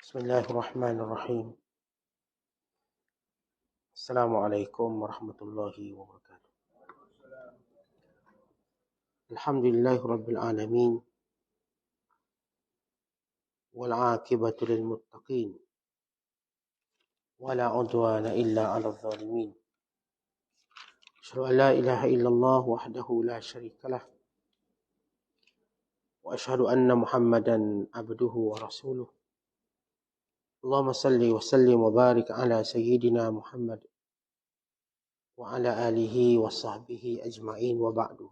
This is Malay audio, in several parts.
بسم الله الرحمن الرحيم. السلام عليكم ورحمة الله وبركاته. الحمد لله رب العالمين والعاقبة للمتقين ولا عدوان إلا على الظالمين. أشهد أن لا إله إلا الله وحده لا شريك له وأشهد أن محمدا عبده ورسوله. اللهم صل وسلم وبارك على سيدنا محمد وعلى آله وصحبه أجمعين وبعد.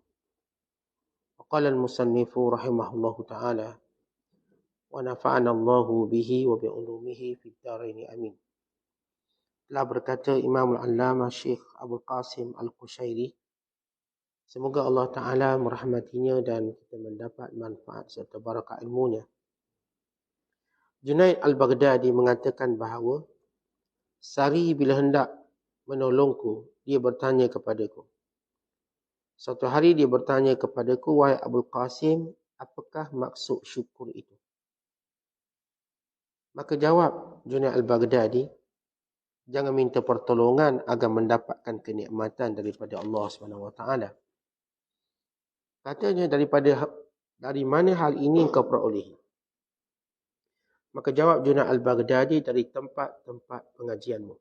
وقال المصنف رحمه الله تعالى: ونفعنا الله به وبعلومه في الدارين آمين. Telah berkata Imam Al-Allamah Syekh Abdul Qasim Al-Qushairi, semoga Allah Ta'ala merahmatinya dan kita mendapat manfaat serta barakah ilmunya. Junaid Al-Baghdadi mengatakan bahawa Sari bila hendak menolongku, dia bertanya kepadaku. Suatu hari dia bertanya kepadaku, wahai Abdul Qasim, apakah maksud syukur itu? Maka jawab Junaid Al-Baghdadi, jangan minta pertolongan agar mendapatkan kenikmatan daripada Allah SWT. Katanya, dari mana hal ini kau perolehi? Maka jawab Junaid Al-Baghdadi, dari tempat-tempat pengajianmu.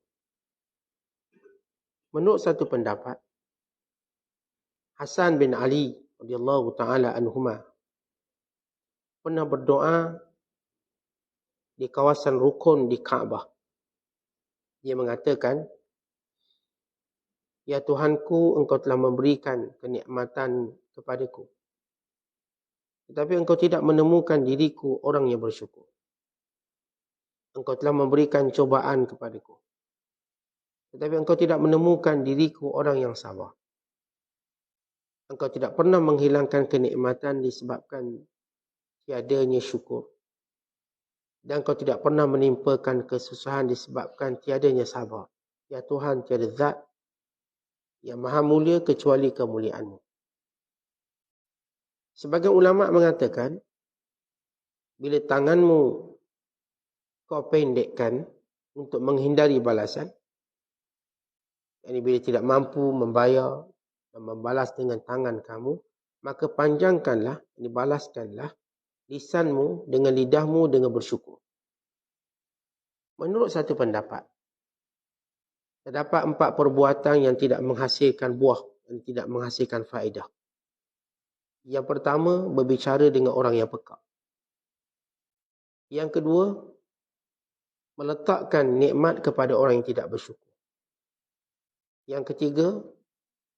Menurut satu pendapat, Hasan bin Ali radhiyallahu ta'ala anhuma pernah berdoa di kawasan rukun di Kaabah. Dia mengatakan, ya Tuhanku, engkau telah memberikan kenikmatan kepadaku, tetapi engkau tidak menemukan diriku orang yang bersyukur. Engkau telah memberikan cobaan kepadaku, tetapi engkau tidak menemukan diriku orang yang sabar. Engkau tidak pernah menghilangkan kenikmatan disebabkan tiadanya syukur. Dan engkau tidak pernah menimpakan kesusahan disebabkan tiadanya sabar. Ya Tuhan, tiada zat yang maha mulia kecuali kemuliaanmu. Sebagian ulama mengatakan, bila tanganmu kau pendekkan untuk menghindari balasan, yakni bila tidak mampu membayar dan membalas dengan tangan kamu, maka panjangkanlah, balaskanlah lisanmu dengan lidahmu dengan bersyukur. Menurut satu pendapat, terdapat 4 perbuatan yang tidak menghasilkan buah dan tidak menghasilkan faedah. Yang pertama, berbicara dengan orang yang peka. Yang kedua, meletakkan nikmat kepada orang yang tidak bersyukur. Yang ketiga,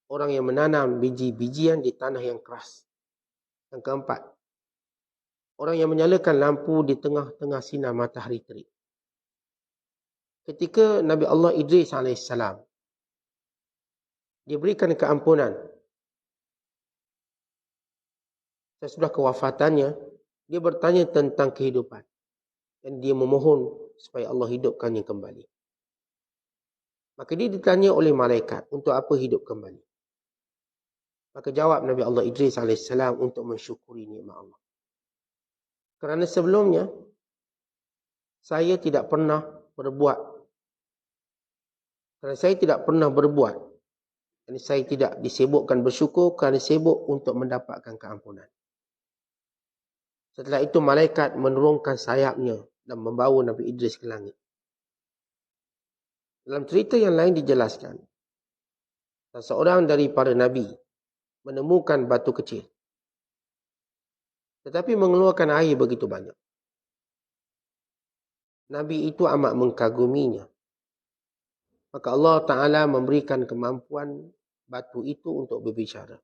orang yang menanam biji-bijian di tanah yang keras. Yang keempat, orang yang menyalakan lampu di tengah-tengah sinar matahari terik. Ketika Nabi Allah Idris AS diberikan keampunan sesudah kewafatannya, dia bertanya tentang kehidupan dan dia memohon supaya Allah hidupkannya kembali. Maka dia ditanya oleh malaikat, untuk apa hidup kembali? Maka jawab Nabi Allah Idris AS, untuk mensyukuri nikmat Allah. Kerana sebelumnya saya tidak pernah berbuat. Kerana saya tidak pernah berbuat, dan saya tidak disibukkan bersyukur kerana sibuk untuk mendapatkan keampunan. Setelah itu malaikat menurunkan sayapnya dan membawa Nabi Idris ke langit. Dalam cerita yang lain dijelaskan, seseorang dari para Nabi menemukan batu kecil, tetapi mengeluarkan air begitu banyak. Nabi itu amat mengkaguminya. Maka Allah Ta'ala memberikan kemampuan batu itu untuk berbicara.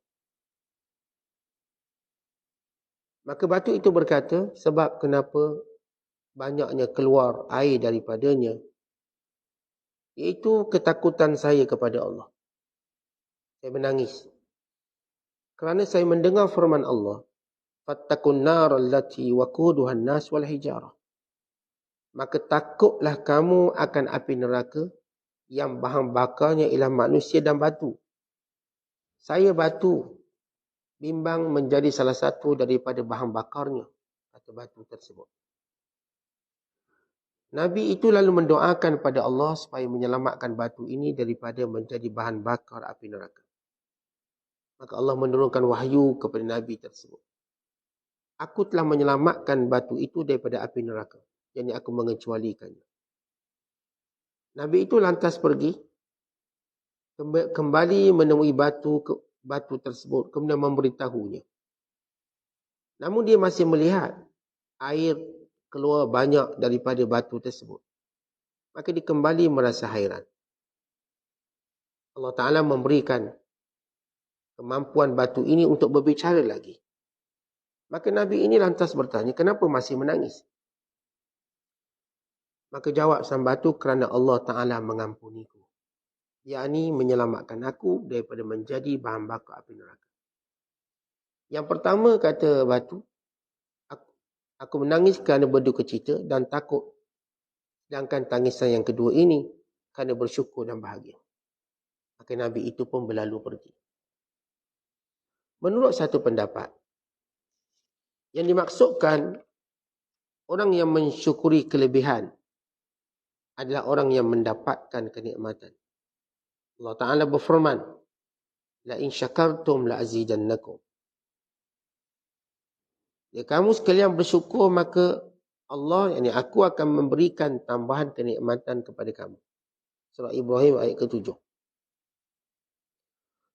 Maka batu itu berkata, sebab kenapa banyaknya keluar air daripadanya, iaitu ketakutan saya kepada Allah. Saya menangis kerana saya mendengar firman Allah, fattaqun nar allati waquduha an-nas wal hijarah. Maka takutlah kamu akan api neraka yang bahan bakarnya ialah manusia dan batu. Saya batu, bimbang menjadi salah satu daripada bahan bakarnya, kata batu tersebut. Nabi itu lalu mendoakan pada Allah supaya menyelamatkan batu ini daripada menjadi bahan bakar api neraka. Maka Allah menurunkan wahyu kepada Nabi tersebut. Aku telah menyelamatkan batu itu daripada api neraka. Jadi aku mengecualikannya. Nabi itu lantas pergi, kembali menemui batu tersebut, kemudian memberitahunya. Namun dia masih melihat air keluar banyak daripada batu tersebut. Maka dia kembali merasa hairan. Allah Ta'ala memberikan kemampuan batu ini untuk berbicara lagi. Maka Nabi ini lantas bertanya, kenapa masih menangis? Maka jawab sang batu, kerana Allah Ta'ala mengampuniku. Yakni menyelamatkan aku daripada menjadi bahan bakar api neraka. Yang pertama kata batu, aku menangis kerana berduka cita dan takut. Sedangkan tangisan yang kedua ini kerana bersyukur dan bahagia. Maka Nabi itu pun berlalu pergi. Menurut satu pendapat, yang dimaksudkan orang yang mensyukuri kelebihan adalah orang yang mendapatkan kenikmatan. Allah Ta'ala berfirman, la in syakartum la azidannakum. Jika kamu sekalian bersyukur, maka Allah, yakni aku akan memberikan tambahan kenikmatan kepada kamu. Surah Ibrahim ayat ke-7.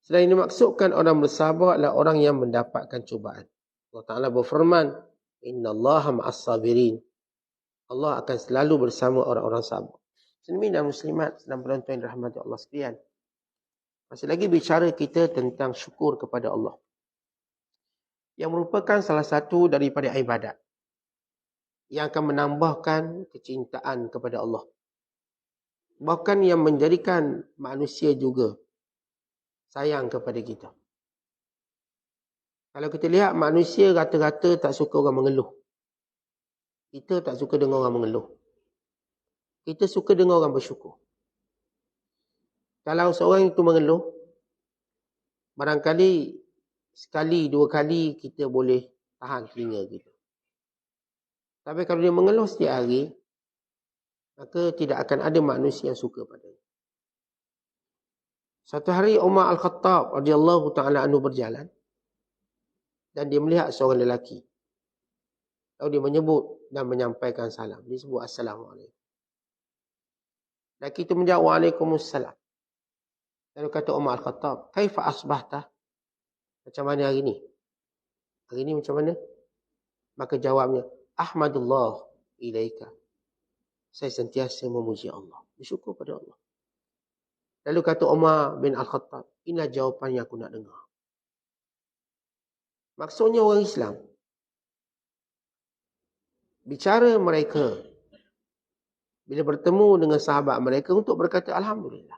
Selain dimaksudkan orang bersabar adalah orang yang mendapatkan cubaan. Allah Ta'ala berfirman, innallaha ma'as sabirin. Allah akan selalu bersama orang-orang sabar. Muslimin dan muslimat sedang penonton yang dirahmati Allah sekalian. Masih lagi bicara kita tentang syukur kepada Allah, yang merupakan salah satu daripada ibadat yang akan menambahkan kecintaan kepada Allah. Bahkan yang menjadikan manusia juga sayang kepada kita. Kalau kita lihat manusia rata-rata tak suka orang mengeluh. Kita tak suka dengar orang mengeluh. Kita suka dengar orang bersyukur. Kalau seorang itu mengeluh, barangkali sekali, dua kali kita boleh tahan telinga kita. Tapi kalau dia mengeluh setiap hari, maka tidak akan ada manusia yang suka padanya. Satu hari Umar Al-Khattab radhiyallahu ta'ala anhu berjalan dan dia melihat seorang lelaki. Lalu dia menyebut dan menyampaikan salam. Dia sebut Assalamualaikum. Lelaki itu menjawab Waalaikumsalam. Lalu kata Umar Al-Khattab, kaifa asbahta? Macam mana hari ini? Hari ini macam mana? Maka jawabnya, Ahmadullah ilaika. Saya sentiasa memuji Allah. Bersyukur pada Allah. Lalu kata Umar bin Al-Khattab, inilah jawapan yang aku nak dengar. Maksudnya orang Islam, bicara mereka bila bertemu dengan sahabat mereka untuk berkata Alhamdulillah.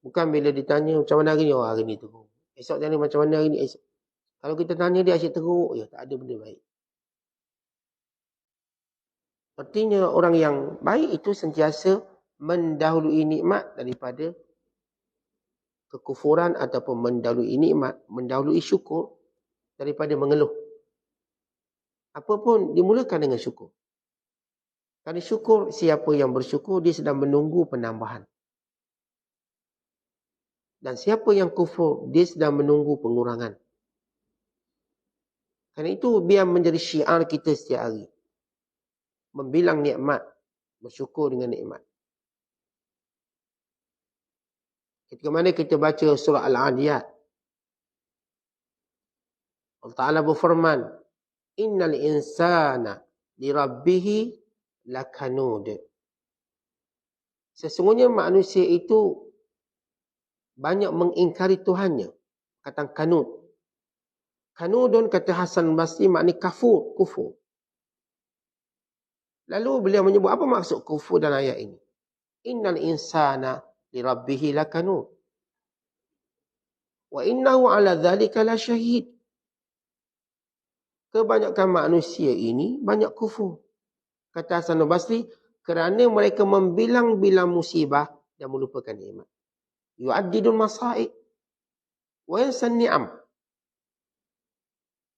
Bukan bila ditanya macam mana hari ni, oh hari ni teruk. Esok tanya macam mana hari ni, esok. Kalau kita tanya dia asyik teruk, ya tak ada benda baik. Artinya orang yang baik itu sentiasa mendahului nikmat daripada kekufuran ataupun mendahului nikmat, mendahului syukur daripada mengeluh. Apapun dimulakan dengan syukur. Kerana syukur, siapa yang bersyukur dia sedang menunggu penambahan. Dan siapa yang kufur, dia sedang menunggu pengurangan. Kerana itu biar menjadi syiar kita setiap hari. Membilang nikmat, bersyukur dengan nikmat. Ketika mana kita baca surah Al-Adiyat, Allah Ta'ala berfirman, innal insana lirabbihi lakanud. Sesungguhnya manusia itu banyak mengingkari Tuhannya. Kata kanud. Kanudun kata Hasan Basri maknanya kufur. Lalu beliau menyebut apa maksud kufur dalam ayat ini? Innal insana lirabbihi lakanud. Wa innahu ala dhalika la syahid. Kebanyakan manusia ini banyak kufur. Kata Hasan Basri, kerana mereka membilang-bilang musibah dan melupakan nikmat. Yu'addidul masa'ib wa yansan ni'am.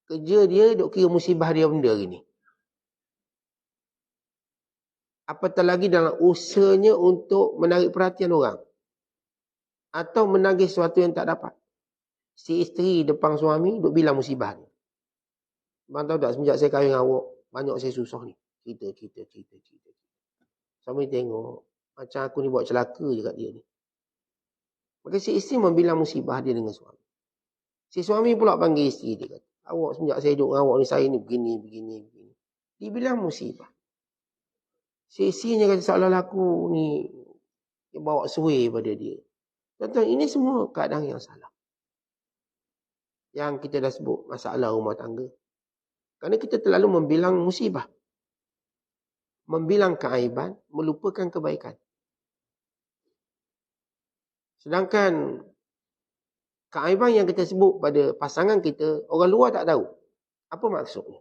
Kerja dia duk kira musibah dia benda hari ni. Apatah lagi dalam usahanya untuk menarik perhatian orang. Atau menagih sesuatu yang tak dapat. Si isteri depan suami duk bilang musibah ni. Abang tahu tak, semenjak saya kahwin dengan awak, banyak saya susah ni. Cerita. Suami tengok, macam aku ni buat celaka je kat dia ni. Maka si isteri membilang musibah dia dengan suami. Si suami pula panggil isteri dia kata, awak semenjak saya duduk dengan awak ni, saya ni begini. Dia bilang musibah. Si isterinya kata seolah-olah aku ni bawa suai pada dia. Tuan-tuan, ini semua keadaan yang salah. Yang kita dah sebut masalah rumah tangga. Kerana kita terlalu membilang musibah. Membilang keaiban, melupakan kebaikan. Sedangkan keaiban yang kita sebut pada pasangan kita, orang luar tak tahu. Apa maksudnya?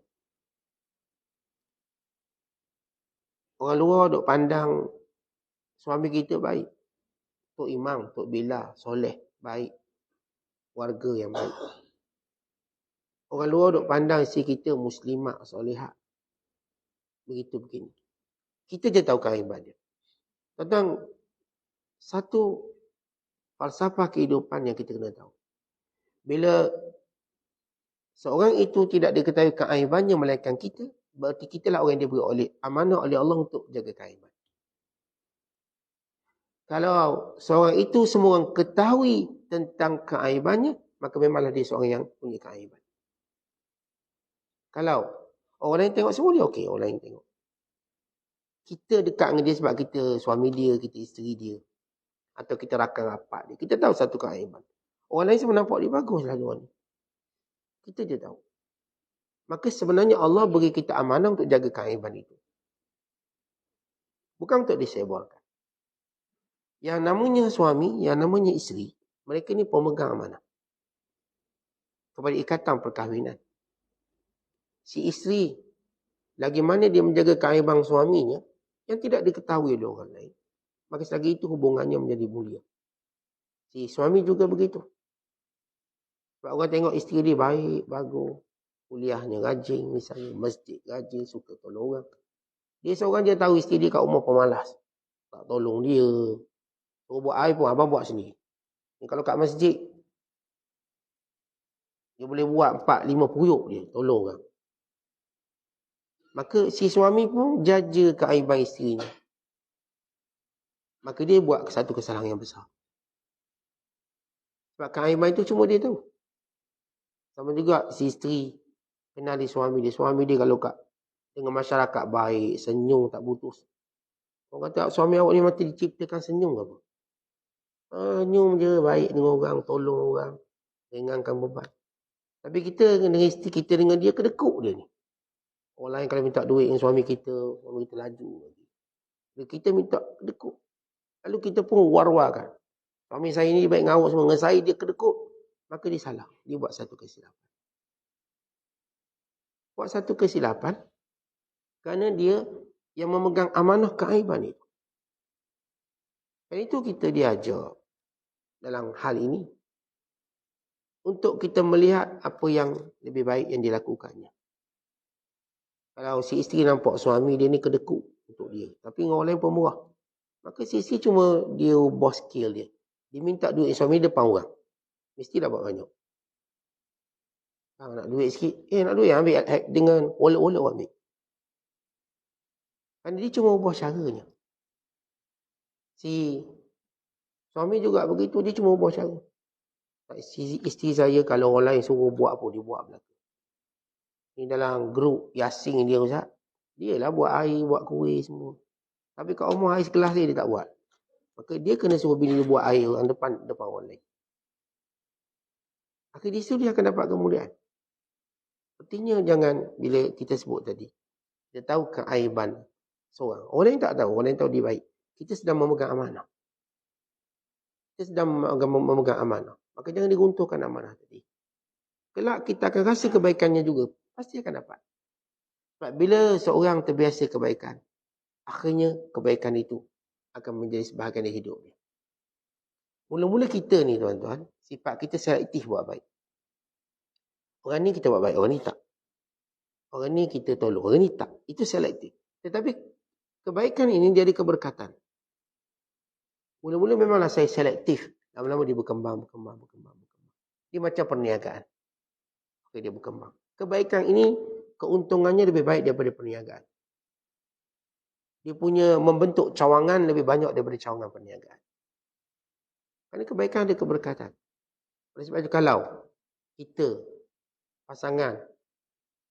Orang luar duk pandang suami kita baik. Tok Imam, Tok Bila, soleh, baik. Warga yang baik. Orang luar duk pandang si kita muslimah, solehat. Begini. Kita je tahu keaiban dia. Tentang satu falsafah kehidupan yang kita kena tahu. Bila seorang itu tidak diketahui keaibannya melainkan kita, berarti kitalah orang yang diberi oleh amanah oleh Allah untuk jaga keaiban. Kalau seorang itu semua orang ketahui tentang keaibannya, maka memanglah dia seorang yang punya keaiban. Kalau orang lain tengok semua dia okey, orang lain tengok. Kita dekat dengan dia sebab kita suami dia, kita isteri dia. Atau kita rakan rapat dia. Kita tahu satu keaiban. Orang lain semua nampak dia baguslah dia ni. Kita je tahu. Maka sebenarnya Allah beri kita amanah untuk jaga keaiban itu. Bukan untuk disebarkan. Yang namanya suami, yang namanya isteri, mereka ni pemegang amanah. Kepada ikatan perkahwinan. Si isteri, lagi mana dia menjaga keaiban suaminya, yang tidak diketahui oleh orang lain, maka selagi itu hubungannya menjadi mulia. Si suami juga begitu. Sebab orang tengok isteri dia baik, bagus, kuliahnya rajin, misalnya masjid rajin, suka tolong orang. Dia seorang je tahu isteri dia kat rumah pemalas. Tak tolong dia. Suruh buat air pun abang buat sendiri. Kalau kat masjid, dia boleh buat 4-5 puyuk dia, tolong orang. Maka si suami pun jaga keaiban isterinya. Maka dia buat satu kesalahan yang besar. Sebab keaiban itu cuma dia tahu. Sama juga si isteri kenal di suami dia. Suami dia kalau kat dengan masyarakat baik, senyum tak putus. Orang kata suami awak ni mati diciptakan senyum ke apa? Senyum je, baik dengan orang, tolong orang, ringankan beban. Tapi kita dengan isteri kita dengan dia kedekut dia ni. Orang lain kalau minta duit dengan suami kita laju lagi. Kita minta kedekut. Lalu kita pun war-warkan. Suami saya ni baik dengan awak semua, dengan saya dia kedekut. Maka dia salah. Dia buat satu kesilapan. Buat satu kesilapan kerana dia yang memegang amanah keaiban itu. Dan itu kita diajar dalam hal ini. Untuk kita melihat apa yang lebih baik yang dilakukannya. Kalau si isteri nampak suami dia ni kedekut untuk dia. Tapi dengan orang lain pemurah. Maka si isteri cuma dia bos skill dia. Dia minta duit suami depan orang. Mesti dapat banyak. Nak duit sikit. Nak duit ambil dengan oleh-oleh ambil. Kan dia cuma ubah caranya. Si suami juga begitu. Dia cuma ubah cara. Si isteri saya kalau orang lain suruh buat apa, dia buat belakang. Ni dalam grup Yasin dia Ustaz. Dia lah buat air, buat kuih semua. Tapi kat rumah air sekelas dia tak buat. Maka dia kena suruh bini dia buat air orang depan orang lain. Maka di situ dia akan dapat kemuliaan. Artinya jangan bila kita sebut tadi. Dia tahu keaiban seorang. Orang lain tak tahu. Orang lain tahu dia baik. Kita sedang memegang amanah. Kita sedang memegang amanah. Maka jangan diruntuhkan amanah tadi. Kelak kita akan rasa kebaikannya juga. Pasti akan dapat. Sebab bila seorang terbiasa kebaikan, akhirnya kebaikan itu akan menjadi sebahagian dari hidupnya. Mula-mula kita ni tuan-tuan, sifat kita selektif buat baik. Orang ni kita buat baik, orang ni tak. Orang ni kita tolong, orang ni tak. Itu selektif. Tetapi Kebaikan ini jadi keberkatan. Mula-mula memanglah saya selektif. Lama-lama dia berkembang. Dia macam perniagaan. Okay, dia berkembang. Kebaikan ini keuntungannya lebih baik daripada perniagaan. Dia punya membentuk cawangan lebih banyak daripada cawangan perniagaan. Kerana kebaikan ada keberkatan. Oleh sebab itu kalau kita, pasangan,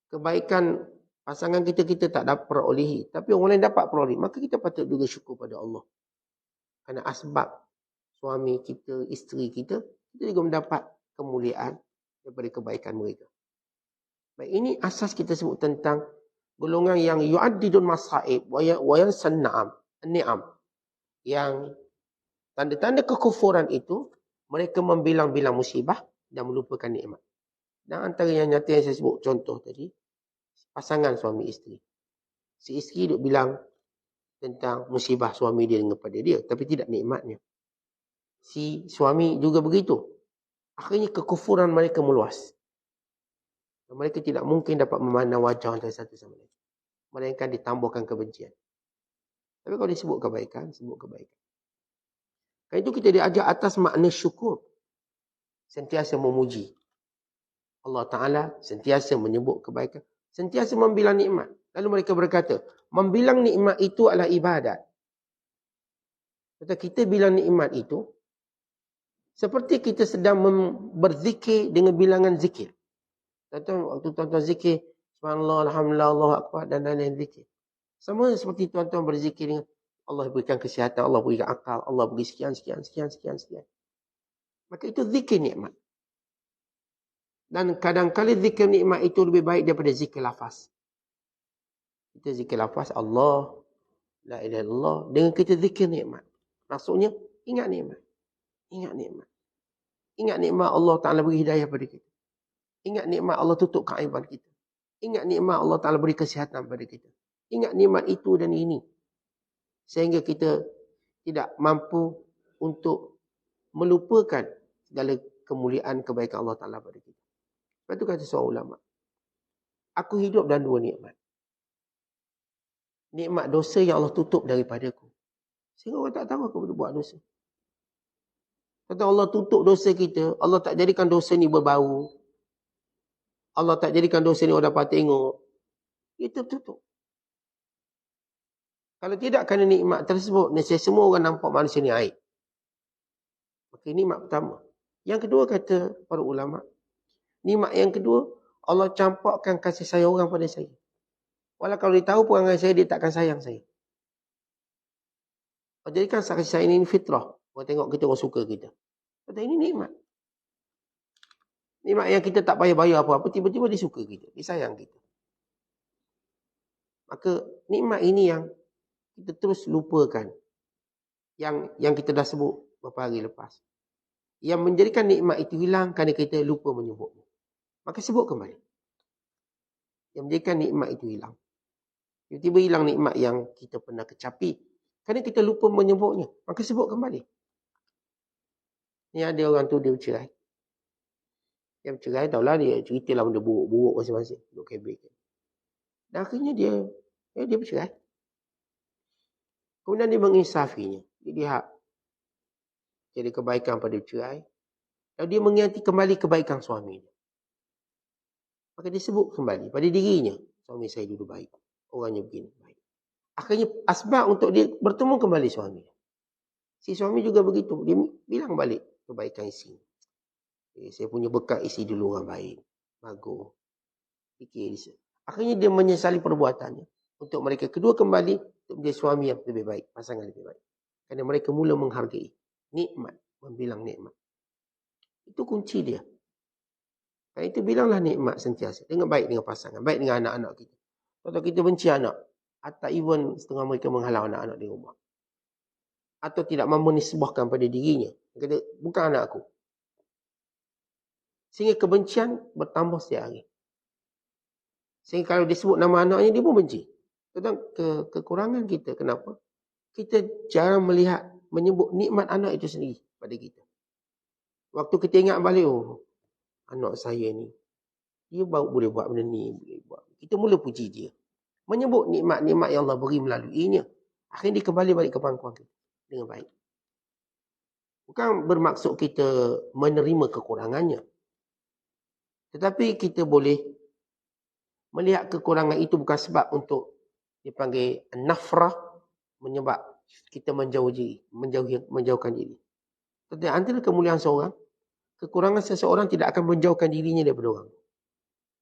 kebaikan pasangan kita tak dapat perolehi, tapi orang lain dapat perolehi, maka kita patut juga syukur pada Allah. Kerana asbab suami kita, isteri kita, kita juga mendapat kemuliaan daripada kebaikan mereka. Baik, ini asas kita sebut tentang golongan yang yu'addidun masaib wa yansan ni'am. Yang tanda-tanda kekufuran itu, mereka membilang-bilang musibah dan melupakan nikmat. Dan antara yang nyata yang saya sebut contoh tadi, pasangan suami isteri. Si isteri duk bilang tentang musibah suami dia kepada dia, tapi tidak nikmatnya. Si suami juga begitu. Akhirnya kekufuran mereka meluas. Dan mereka tidak mungkin dapat memandang wajah antara satu sama lain. Melainkan ditambahkan kebencian. Tapi kalau disebut kebaikan, sebut kebaikan. Kerana itu kita diajar atas makna syukur. Sentiasa memuji Allah Ta'ala, sentiasa menyebut kebaikan, sentiasa membilang nikmat. Lalu mereka berkata, membilang nikmat itu adalah ibadat. Kata kita bilang nikmat itu, seperti kita sedang berzikir dengan bilangan zikir. Tuan-tuan, waktu tuan-tuan zikir, subhanallah, alhamdulillah, Allahu akbar, dan lain-lain zikir. Sama seperti tuan-tuan berzikir dengan Allah berikan kesihatan, Allah berikan akal, Allah beri sekian. Maka itu zikir nikmat. Dan kadang-kadang zikir nikmat itu lebih baik daripada zikir lafaz. Kita zikir lafaz Allah, la ilaha illallah, dengan kita zikir nikmat. Maksudnya, ingat nikmat. Ingat nikmat Allah Ta'ala beri hidayah pada kita. Ingat nikmat Allah tutup keaiban kita. Ingat nikmat Allah Ta'ala beri kesihatan pada kita. Ingat nikmat itu dan ini. Sehingga kita tidak mampu untuk melupakan segala kemuliaan kebaikan Allah Ta'ala pada kita. Lepas itu kata seorang ulama, aku hidup dalam dua nikmat. Nikmat dosa yang Allah tutup daripadaku. Sehingga orang tak tahu aku buat dosa. Kata Allah tutup dosa kita, Allah tak jadikan dosa ni berbau. Allah tak jadikan dosa ni orang dapat tengok. Itu tutup. Kalau tidak kerana nikmat tersebut, nescaya semua orang nampak manusia ni aib. Maka nikmat pertama. Yang kedua kata para ulama, nikmat yang kedua, Allah campakkan kasih sayang orang pada saya. Walau kalau dia tahu perangai saya, dia takkan sayang saya. Allah jadikan kasih sayang ini fitrah. Orang tengok kita, orang suka kita. Kata ini nikmat. Nikmat yang kita tak payah bayar apa-apa, tiba-tiba dia suka kita, dia sayang kita. Maka nikmat ini yang kita terus lupakan. Yang kita dah sebut beberapa hari lepas. Yang menjadikan nikmat itu hilang kerana kita lupa menyebutnya. Maka sebut kembali. Yang menjadikan nikmat itu hilang. Tiba-tiba hilang nikmat yang kita pernah kecapi. Kerana kita lupa menyebutnya. Maka sebut kembali. Ni ada orang tu dia bercerai. Dia bercerai, tahulah dia cerita lah benda buruk-buruk masing-masing. Duk kebek. Dan akhirnya dia bercerai. Kemudian dia menginsafinya. Dia lihat jadi kebaikan pada bercerai. Lalu dia mengingati kembali kebaikan suami dia. Maka dia sebut kembali pada dirinya. Suami saya dulu baik. Orangnya begini baik. Akhirnya asbab untuk dia bertemu kembali suami. Si suami juga begitu. Dia bilang balik kebaikan isteri. Saya punya bekat isteri dulu orang baik. Bagus. Fikir dia. Akhirnya dia menyesali perbuatannya. Untuk mereka kedua kembali untuk menjadi suami yang lebih baik. Pasangan lebih baik. Kerana mereka mula menghargai. Nikmat. Membilang nikmat. Itu kunci dia. Karena itu bilanglah nikmat sentiasa. Dengan baik dengan pasangan. Baik dengan anak-anak kita. Kalau kita benci anak. Atau even setengah mereka menghalau anak-anak di rumah. Atau tidak mampu nisbahkan pada dirinya. Dia kata, bukan anak aku. Sehingga kebencian bertambah setiap hari. Sehingga kalau disebut nama anaknya, dia pun benci. Tentang kekurangan kita. Kenapa? Kita jarang melihat, menyebut nikmat anak itu sendiri pada kita. Waktu kita ingat balik, oh, anak saya ni, dia boleh buat benda ni, boleh buat. Kita mula puji dia. Menyebut nikmat-nikmat yang Allah beri melaluinya. Akhirnya dia kembali balik ke pangkuan kita dengan baik. Bukan bermaksud kita menerima kekurangannya. Tetapi kita boleh melihat kekurangan itu bukan sebab untuk dipanggil nafrah, menyebab kita menjauhkan diri. Tetapi antara kemuliaan seorang, kekurangan seseorang tidak akan menjauhkan dirinya daripada orang.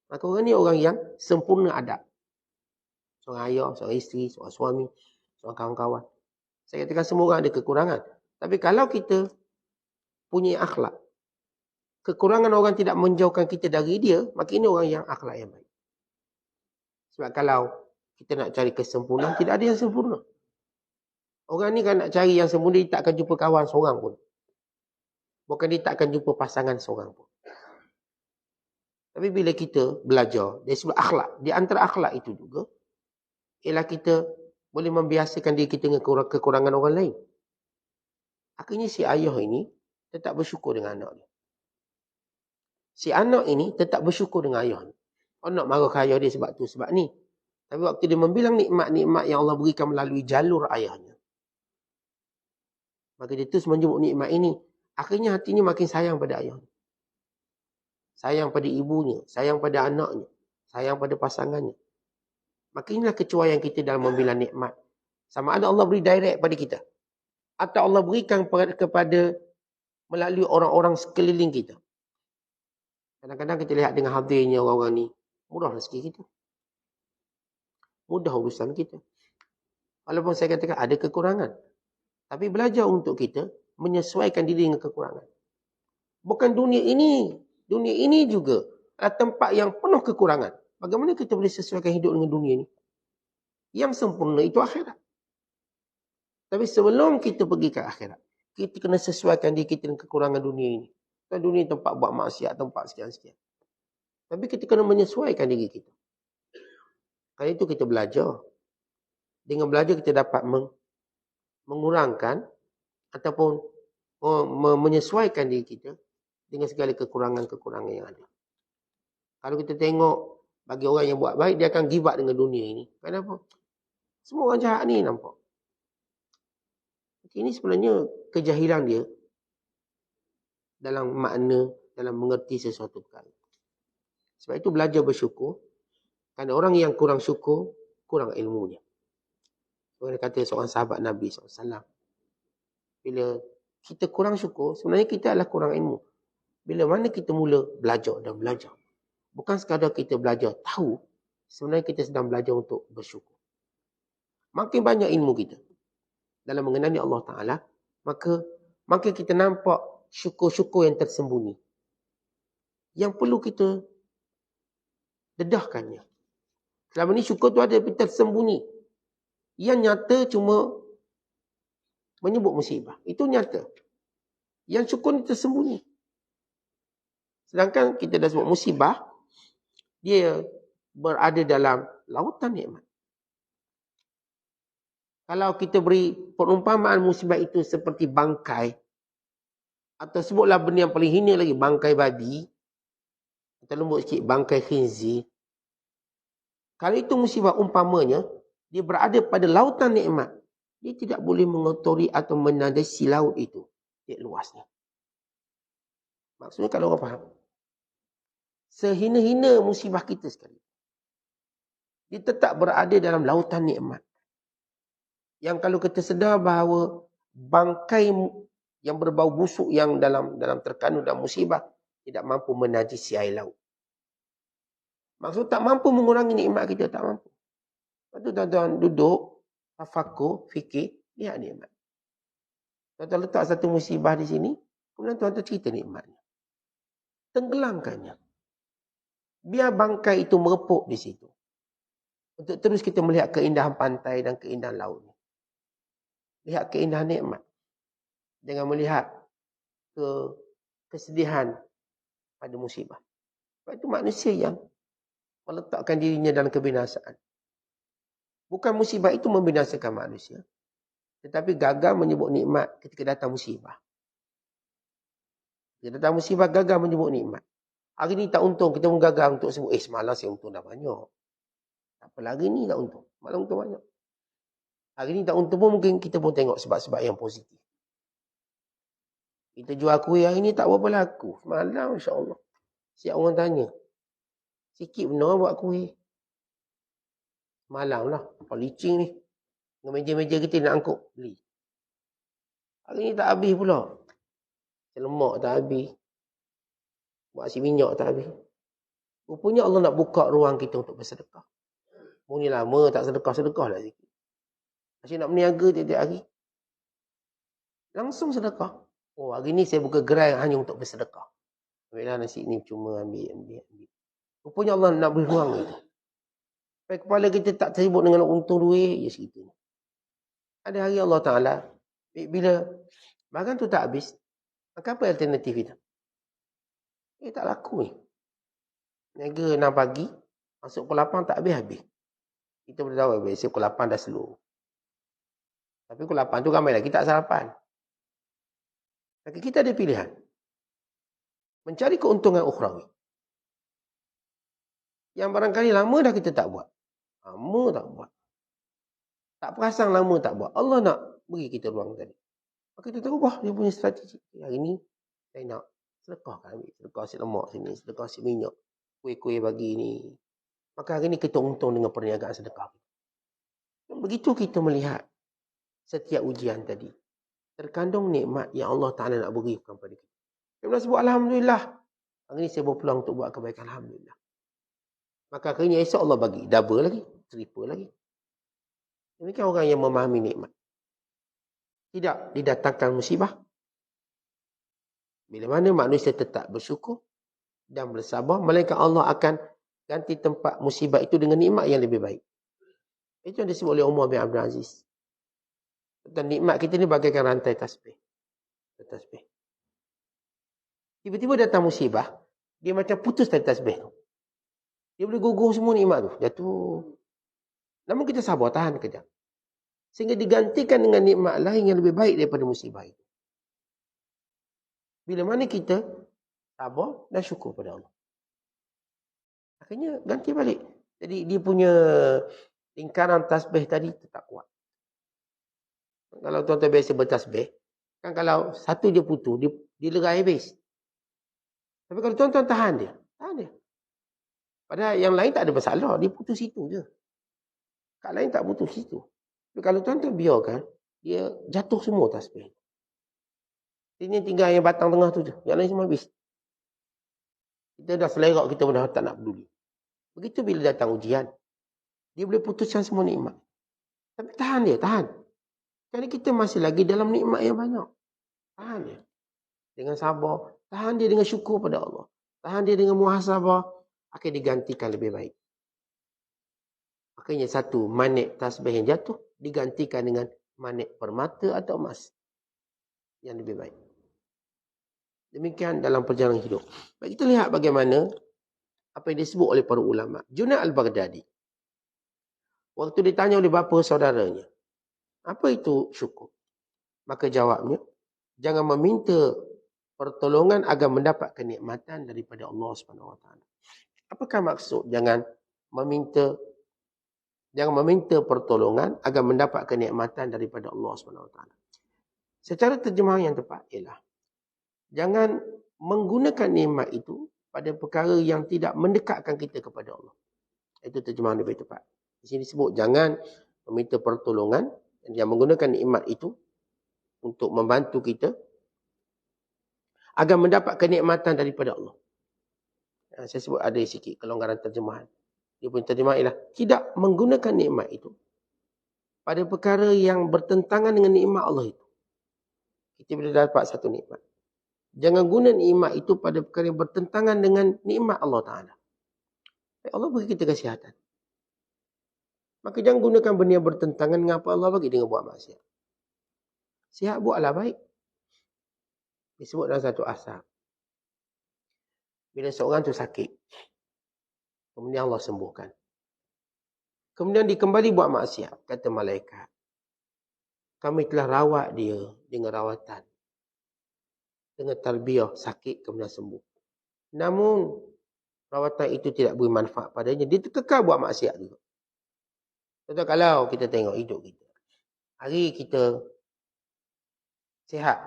Maka orang ni orang yang sempurna adab. Seorang ayah, seorang isteri, seorang suami, seorang kawan-kawan. Saya katakan semua orang ada kekurangan. Tapi kalau kita punya akhlak, kekurangan orang tidak menjauhkan kita dari dia, maka ini orang yang akhlak yang baik. Sebab kalau kita nak cari kesempurnaan, tidak ada yang sempurna. Orang ni kan nak cari yang sempurna, dia tak akan jumpa kawan seorang pun. Bukan dia tak akan jumpa pasangan seorang pun. Tapi bila kita belajar dari sudut akhlak, di antara akhlak itu juga, ialah kita boleh membiasakan diri kita dengan kekurangan orang lain. Akhirnya si ayah ini tetap bersyukur dengan anak dia. Si anak ini tetap bersyukur dengan ayah ni. Orang nak marah ke ayah dia sebab tu, sebab ni. Tapi waktu dia membilang nikmat-nikmat yang Allah berikan melalui jalur ayahnya, maka dia terus menjemput nikmat ini. Akhirnya hatinya makin sayang pada ayahnya. Sayang pada ibunya, sayang pada anaknya, sayang pada pasangannya. Maka inilah kecuaian kita dalam membilang nikmat. Sama ada Allah beri direct pada kita, atau Allah berikan kepada melalui orang-orang sekeliling kita. Kadang-kadang kita lihat dengan hadirnya orang-orang ni, mudah rezeki kita. Mudah urusan kita. Walaupun saya katakan ada kekurangan. Tapi belajar untuk kita menyesuaikan diri dengan kekurangan. Bukan dunia ini. Dunia ini juga adalah tempat yang penuh kekurangan. Bagaimana kita boleh sesuaikan hidup dengan dunia ini? Yang sempurna itu akhirat. Tapi sebelum kita pergi ke akhirat, kita kena sesuaikan diri kita dengan kekurangan dunia ini. Dan dunia tempat buat maksiat, tempat sekian-sekian. Tapi kita kena menyesuaikan diri kita. Karena itu kita belajar. Dengan belajar kita dapat mengurangkan ataupun menyesuaikan diri kita dengan segala kekurangan-kekurangan yang ada. Kalau kita tengok bagi orang yang buat baik, dia akan give up dengan dunia ini. Kenapa? Semua orang jahat ni nampak. Ini sebenarnya kejahilan dia dalam makna, dalam mengerti sesuatu perkara. Sebab itu belajar bersyukur. Kerana orang yang kurang syukur, kurang ilmunya. Orang kata seorang sahabat Nabi SAW. Bila kita kurang syukur, sebenarnya kita adalah kurang ilmu. Bila mana kita mula belajar dan belajar. Bukan sekadar kita belajar tahu, sebenarnya kita sedang belajar untuk bersyukur. Makin banyak ilmu kita dalam mengenali Allah Ta'ala, maka kita nampak syukur-syukur yang tersembunyi. Yang perlu kita dedahkannya. Selama ni syukur tu ada tapi tersembunyi. Yang nyata cuma menyebut musibah. Itu nyata. Yang syukur ni tersembunyi. Sedangkan kita dah sebut musibah, dia berada dalam lautan nikmat. Kalau kita beri perumpamaan musibah itu seperti bangkai, atau sebutlah benda yang paling hina lagi, bangkai babi, atau lembut sikit, bangkai khinzir. Kalau itu musibah umpamanya, dia berada pada lautan nikmat. Dia tidak boleh mengotori atau menandasi laut itu. Dia luasnya. Maksudnya kalau orang faham. Sehina-hina musibah kita sekali, dia tetap berada dalam lautan nikmat. Yang kalau kita sedar bahawa bangkai yang berbau busuk yang dalam terkandung dalam musibah tidak mampu menajisi air laut. Maksud tak mampu mengurangi nikmat kita, tak mampu. Lepas tu tuan-tuan duduk, tafakur, fikir, lihat nikmat. Tuan-tuan letak satu musibah di sini, kemudian tuan-tuan cerita nikmatnya. Tenggelamkannya. Biar bangkai itu merepuk di situ. Untuk terus kita melihat keindahan pantai dan keindahan lautnya. Lihat keindahan nikmat. Jangan melihat kesedihan pada musibah. Sebab itu manusia yang meletakkan dirinya dalam kebinasaan. Bukan musibah itu membinasakan manusia. Tetapi gagal menyebut nikmat ketika datang musibah. Ketika datang musibah, gagal menyebut nikmat. Hari ni tak untung, kita pun gagal untuk sebut, semalam saya untung dah banyak. Tak apa lagi ni tak untung. Malam untung banyak. Hari ni tak untung pun mungkin kita pun tengok sebab-sebab yang positif. Kita jual kuih hari ni tak berapa laku. Semalam insya-Allah. Siap orang tanya. Sikit benar buat kuih. Malam lah. Apa licin ni. Dengan meja-meja kita nak angkut. Beli. Hari ni tak habis pula. Lemak tak habis. Buat si minyak tak habis. Rupanya Allah nak buka ruang kita untuk bersedekah. Ni lama tak sedekah-sedekah lah sikit. Masih nak berniaga tiap-tiap hari. Langsung sedekah. Oh, hari ni saya buka gerai hanya untuk bersedekah. Ambillah nasi ni cuma ambil. Rupanya Allah nak beri ruang itu. Sampai kepala kita tak tersibuk dengan untung duit, ya segitu. Ada hari Allah Ta'ala, bila barang tu tak habis, maka apa alternatif kita? Tak laku ni. Niaga 6 pagi, masuk pukul 8 tak habis-habis. Kita boleh tahu, biasa pukul 8 dah slow. Tapi pukul 8 tu ramai lagi tak sarapan. Maka kita ada pilihan. Mencari keuntungan ukhrawi. Yang barangkali lama dah kita tak buat. Lama tak buat. Tak perasan lama tak buat. Allah nak beri kita ruang tadi. Maka kita tahu, wah, dia punya strategi. Hari ni, saya nak sedekah kan. Sedekah si lemak sini, sedekah si minyak. Kuih-kuih bagi ni. Maka hari ni kita untung dengan perniagaan sedekah. Begitu kita melihat setiap ujian tadi. Terkandung nikmat yang Allah Ta'ala nak berikan kepada kita. Kita boleh sebut Alhamdulillah. Hari ni saya berpeluang untuk buat kebaikan. Alhamdulillah. Maka akhirnya esok Allah bagi. Double lagi. Triple lagi. Demikian orang yang memahami nikmat. Tidak didatangkan musibah. Bila mana manusia tetap bersyukur dan bersabar, melainkan Allah akan ganti tempat musibah itu dengan nikmat yang lebih baik. Itu yang disebut oleh Umar bin Abdul Aziz. Dan nikmat kita ni bagaikan rantai tasbih. Tasbih. Tiba-tiba datang musibah, dia macam putus tali tasbih tu. Dia boleh gugur semua nikmat tu. Jatuh. Namun kita sabar, tahan kejap. Sehingga digantikan dengan nikmat lain yang lebih baik daripada musibah itu. Bila mana kita sabar dan syukur pada Allah. Akhirnya ganti balik. Jadi dia punya lingkaran tasbih tadi tetap kuat. Kalau tuan-tuan biasa bertasbih, kan kalau satu dia putus, dia lerai habis. Tapi kalau tuan-tuan tahan dia. Padahal yang lain tak ada masalah, dia putus situ je. Kat lain tak putus situ. Tapi kalau tuan-tuan biarkan, dia jatuh semua tasbih. Ini tinggal yang batang tengah tu je. Yang lain semua habis. Kita dah selerak, kita dah tak nak peduli. Begitu bila datang ujian, dia boleh putuskan semua nikmat. Tapi tahan dia, tahan. Kerana kita masih lagi dalam nikmat yang banyak. Tahan dia. Dengan sabar. Tahan dia dengan syukur pada Allah. Tahan dia dengan muhasabah. Akan digantikan lebih baik. Makanya satu manik tasbih yang jatuh digantikan dengan manik permata atau emas. Yang lebih baik. Demikian dalam perjalanan hidup. Baik, kita lihat bagaimana apa yang disebut oleh para ulama. Junaid al-Baghdadi. Waktu ditanya oleh bapa saudaranya, apa itu syukur? Maka jawabnya, jangan meminta pertolongan agar mendapat kenikmatan daripada Allah Subhanahu Wa Taala. Apakah maksud jangan meminta pertolongan agar mendapat kenikmatan daripada Allah Subhanahu Wa Taala? Secara terjemahan yang tepat ialah jangan menggunakan nikmat itu pada perkara yang tidak mendekatkan kita kepada Allah. Itu terjemahan lebih tepat. Di sini disebut jangan meminta pertolongan yang menggunakan nikmat itu untuk membantu kita agar mendapat kenikmatan daripada Allah. Saya sebut ada sikit kelonggaran terjemahan. Dia punya terjemahan ialah tidak menggunakan nikmat itu pada perkara yang bertentangan dengan nikmat Allah itu. Kita boleh dapat satu nikmat. Jangan guna nikmat itu pada perkara yang bertentangan dengan nikmat Allah Ta'ala. Allah bagi kita kesihatan. Maka jangan gunakan benda yang bertentangan dengan apa Allah bagi dengan buat maksiat. Sihat buatlah baik. Disebut dalam satu asar. Bila seorang tu sakit, kemudian Allah sembuhkan. Kemudian dikembali buat maksiat, kata malaikat. Kami telah rawat dia dengan rawatan. Dengan tarbiyah, sakit kemudian sembuh. Namun, rawatan itu tidak beri manfaat padanya. Dia kekal buat maksiat juga. Contoh kalau kita tengok hidup kita. Hari kita sihat.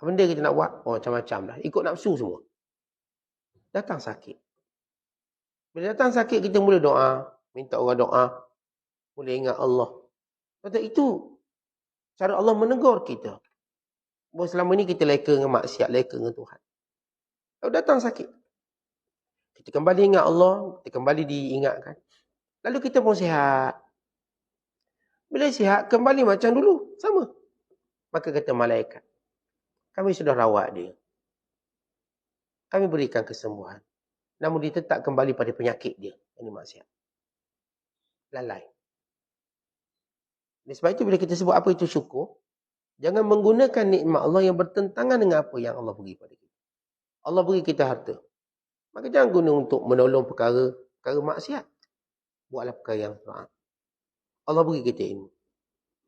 Apa benda kita nak buat? Oh, macam-macam dah. Ikut nafsu semua. Datang sakit. Bila datang sakit, kita mula doa. Minta orang doa. Mula ingat Allah. Kata itu cara Allah menegur kita. Bahawa selama ni kita leka dengan maksiat, leka dengan Tuhan. Lalu datang sakit. Kita kembali ingat Allah. Kita kembali diingatkan. Lalu kita pun sihat. Bila sihat, kembali macam dulu. Sama. Maka kata malaikat, kami sudah rawat dia. Kami berikan kesembuhan. Namun dia tetap kembali pada penyakit dia. Ini maksiat. Lalai. Dan sebab itu bila kita sebut apa itu syukur, jangan menggunakan nikmat Allah yang bertentangan dengan apa yang Allah beri pada kita. Allah beri kita harta. Maka jangan guna untuk menolong perkara maksiat. Buatlah perkara yang taat. Allah beri kita ilmu.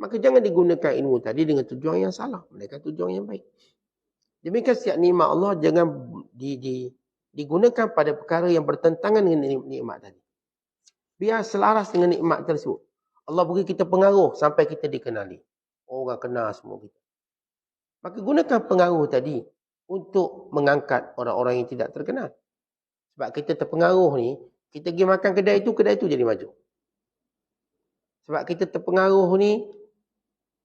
Maka jangan digunakan ilmu tadi dengan tujuan yang salah. Mereka tujuan yang baik. Demikian setiap nikmat Allah jangan digunakan pada perkara yang bertentangan dengan nikmat tadi. Biar selaras dengan nikmat tersebut. Allah beri kita pengaruh sampai kita dikenali. Orang kenal semua kita. Maka gunakan pengaruh tadi untuk mengangkat orang-orang yang tidak terkenal. Sebab kita terpengaruh ni, kita pergi makan kedai itu jadi maju. Sebab kita terpengaruh ni,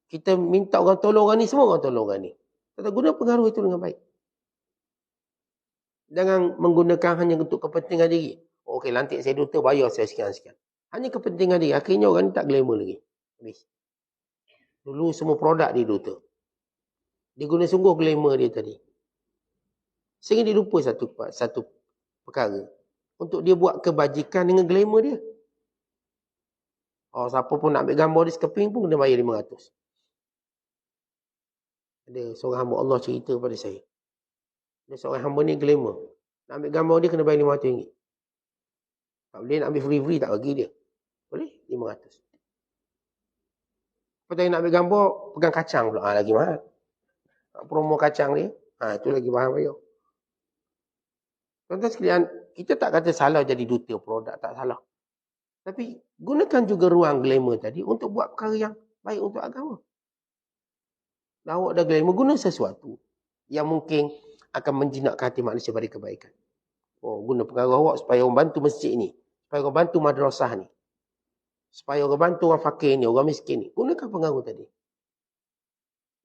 kita minta orang tolong orang ni, semua orang tolong orang ni. Kita guna pengaruh itu dengan baik. Jangan menggunakan hanya untuk kepentingan diri. Okey, lantik saya duta, bayar saya sekian-sekian. Hanya kepentingan diri. Akhirnya orang ni tak glamour lagi. Habis. Dulu semua produk dia duta. Dia guna sungguh glamour dia tadi. Sehingga dia lupa satu perkara. Untuk dia buat kebajikan dengan glamour dia. Oh, siapa pun nak ambil gambar dia sekeping pun kena bayar 500. Ada seorang hamba Allah cerita pada saya. Ada seorang hamba ni glamour. Nak ambil gambar dia kena bayar RM500. Tak boleh nak ambil free-free tak bagi dia. Boleh? 500. Lepas tu nak ambil gambar, pegang kacang pula. Lagi mahal. Promo kacang ni. Itu lagi mahal bayar. Tuan-tuan sekalian, kita tak kata salah jadi duta produk. Tak salah. Tapi gunakan juga ruang glamour tadi untuk buat perkara yang baik untuk agama. Dan awak dah glamour, guna sesuatu yang mungkin akan menjinakkan hati manusia pada kebaikan. Oh, guna pengaruh awak supaya orang bantu masjid ni. Supaya orang bantu madrasah ni. Supaya orang bantu orang fakir ni, orang miskin ni. Gunakan pengaruh tadi.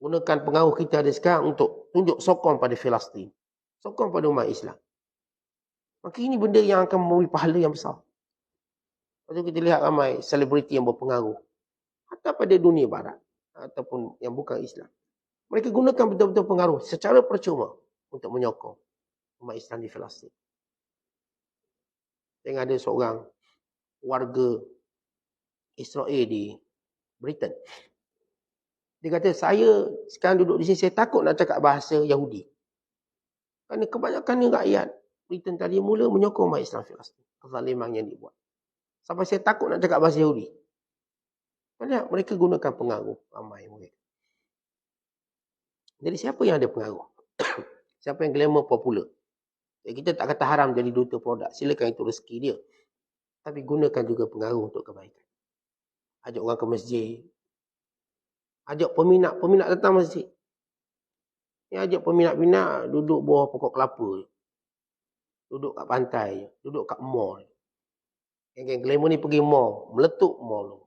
Gunakan pengaruh kita ada sekarang untuk tunjuk sokong pada Palestin. Sokong pada umat Islam. Maka ini benda yang akan memberi pahala yang besar. Lepas tu kita lihat ramai selebriti yang berpengaruh. Hatta pada dunia barat. Ataupun yang bukan Islam. Mereka gunakan betul-betul pengaruh secara percuma untuk menyokong umat Islam di Palestin. Yang ada seorang warga Israel di Britain. Dia kata, saya sekarang duduk di sini, saya takut nak cakap bahasa Yahudi. Kerana kebanyakan ni rakyat Britain tadi mula menyokong umat Islam Palestin. Kezaliman yang dibuat. Sampai saya takut nak cakap bahasa Yahudi. Lihat, mereka gunakan pengaruh ramai mereka. Jadi siapa yang ada pengaruh? Siapa yang glamour popular? Kita tak kata haram jadi duta produk. Silakan, itu rezeki dia. Tapi gunakan juga pengaruh untuk kebaikan. Ajak orang ke masjid. Ajak peminat datang masjid. Ni ajak peminat-peminat duduk bawah pokok kelapa. Duduk kat pantai. Duduk kat mall. Yang glamour ni pergi mall. Meletup mall.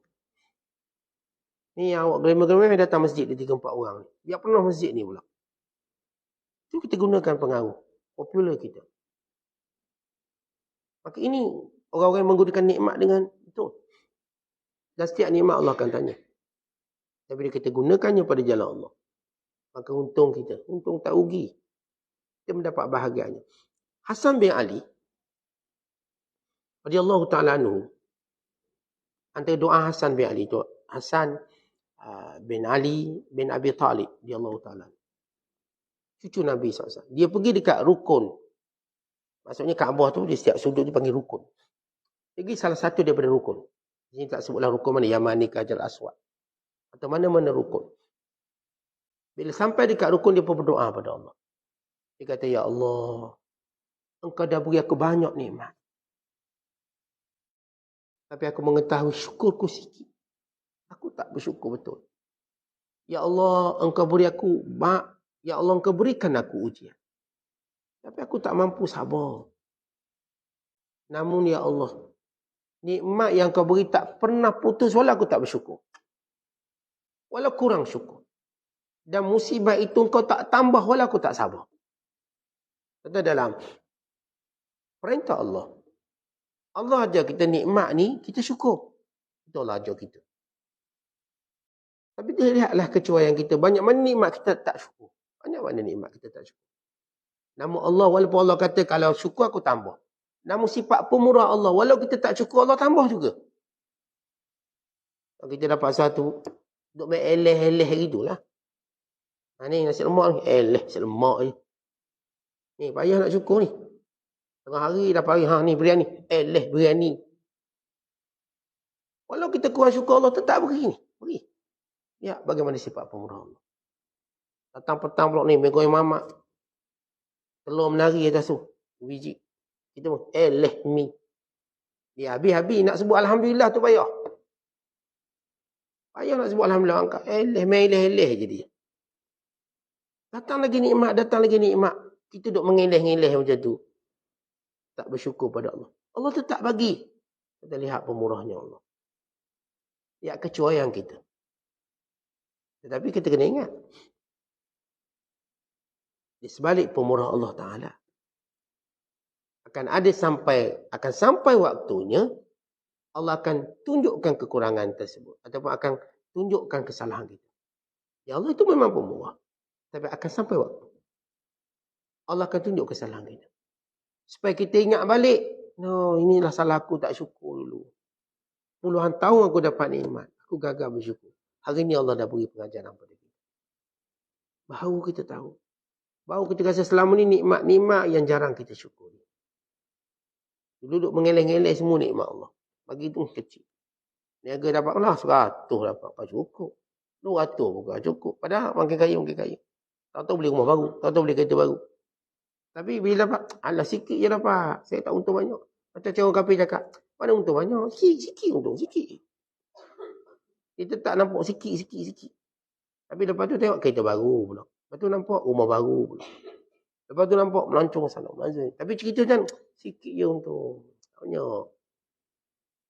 Ni awak glamour-glamour yang datang masjid di 3-4 orang. Biar penuh masjid ni pula. Itu kita gunakan pengaruh. Popular kita. Maka ini orang-orang yang menggunakan nikmat dengan betul. Dan setiap nikmat Allah akan tanya. Tapi bila kita gunakannya pada jalan Allah, maka untung kita. Untung tak rugi. Kita mendapat bahagiannya. Hasan bin Ali radhiyallahu ta'ala anhu, antara doa Hasan bin Ali tu, Hasan bin Ali bin Abi Talib radhiyallahu ta'ala, cucu Nabi SAW. Dia pergi dekat rukun. Maksudnya Kaabah tu, di setiap sudut dipanggil rukun. Dia pergi salah satu daripada rukun. Di sini tak sebutlah rukun mana, Yamani ke Hajar Aswad. Atau mana-mana rukun. Bila sampai dekat rukun, dia pun berdoa pada Allah. Dia kata, Ya Allah, Engkau dah beri aku banyak nikmat. Tapi aku mengetahui syukurku sikit. Aku tak bersyukur betul. Ya Allah, engkau beri aku ya Allah, engkau berikan aku ujian. Tapi aku tak mampu sabar. Namun ya Allah, nikmat yang kau beri tak pernah putus walau aku tak bersyukur. Walau kurang syukur. Dan musibah itu engkau tak tambah walau aku tak sabar. Itu dalam perintah Allah. Allah ajar kita nikmat ni, kita syukur. Itu Allah ajar kita. Tapi dia lihatlah kecuaian kita. Banyak mana nikmat kita tak syukur. Banyak mana nikmat kita tak syukur. Namun Allah, walaupun Allah kata kalau syukur aku tambah. Namun sifat pemurah Allah, walau kita tak syukur Allah tambah juga. Kalau kita dapat satu, duk main eleh-eleh gitulah. Ni nasi lemak ni, nasi lemak je. Ni payah nak syukur ni. Tengah hari dapat hari, ni biryani. Biryani. Walau kita kurang syukur Allah tetap beri ni. Beri. Ya, bagaimana sifat pemurah Allah. Datang petang pula ni, megoi mamak. Telur menari atas tu. Biji. Kita pun, mi. Dia habis-habis nak sebut Alhamdulillah tu payah. Payah nak sebut Alhamdulillah angkat. Eleh je dia. Datang lagi nikmat. Kita duk mengeleh-ngeleh macam tu. Tak bersyukur pada Allah. Allah tetap bagi. Kita lihat pemurahnya Allah. Ya, kecuaian kita. Tetapi kita kena ingat. Di sebalik pemurah Allah Ta'ala. Akan sampai waktunya, Allah akan tunjukkan kekurangan tersebut. Ataupun akan tunjukkan kesalahan kita. Ya Allah itu memang pemurah. Tapi akan sampai waktu. Allah akan tunjuk kesalahan kita. Supaya kita ingat balik. No, inilah salah aku, tak syukur dulu. Puluhan tahun aku dapat nikmat. Aku gagal bersyukur. Hari ini Allah dah beri pengajaran pada kita. Baru kita tahu. Baru kita rasa selama ni nikmat-nikmat yang jarang kita syukuri. Duduk mengeleh-ngeleh semua nikmat Allah. Bagi itu kecil. Niaga dapat lah 100 dapat. Apa cukup? 200 bukan cukup. Padahal makin kaya. Tahu-tahu beli rumah baru. Tahu-tahu beli kereta baru. Tapi bila dapat, alah sikit je dapat. Saya tak untung banyak. Macam orang kafir cakap, mana untung banyak? Sikit untung, sikit. Kita tak nampak sikit. Tapi lepas tu tengok kereta baru pula. Lepas tu nampak rumah baru pula. Lepas tu nampak melancong sana. Tapi cerita kan, sikit je untung. Banyak.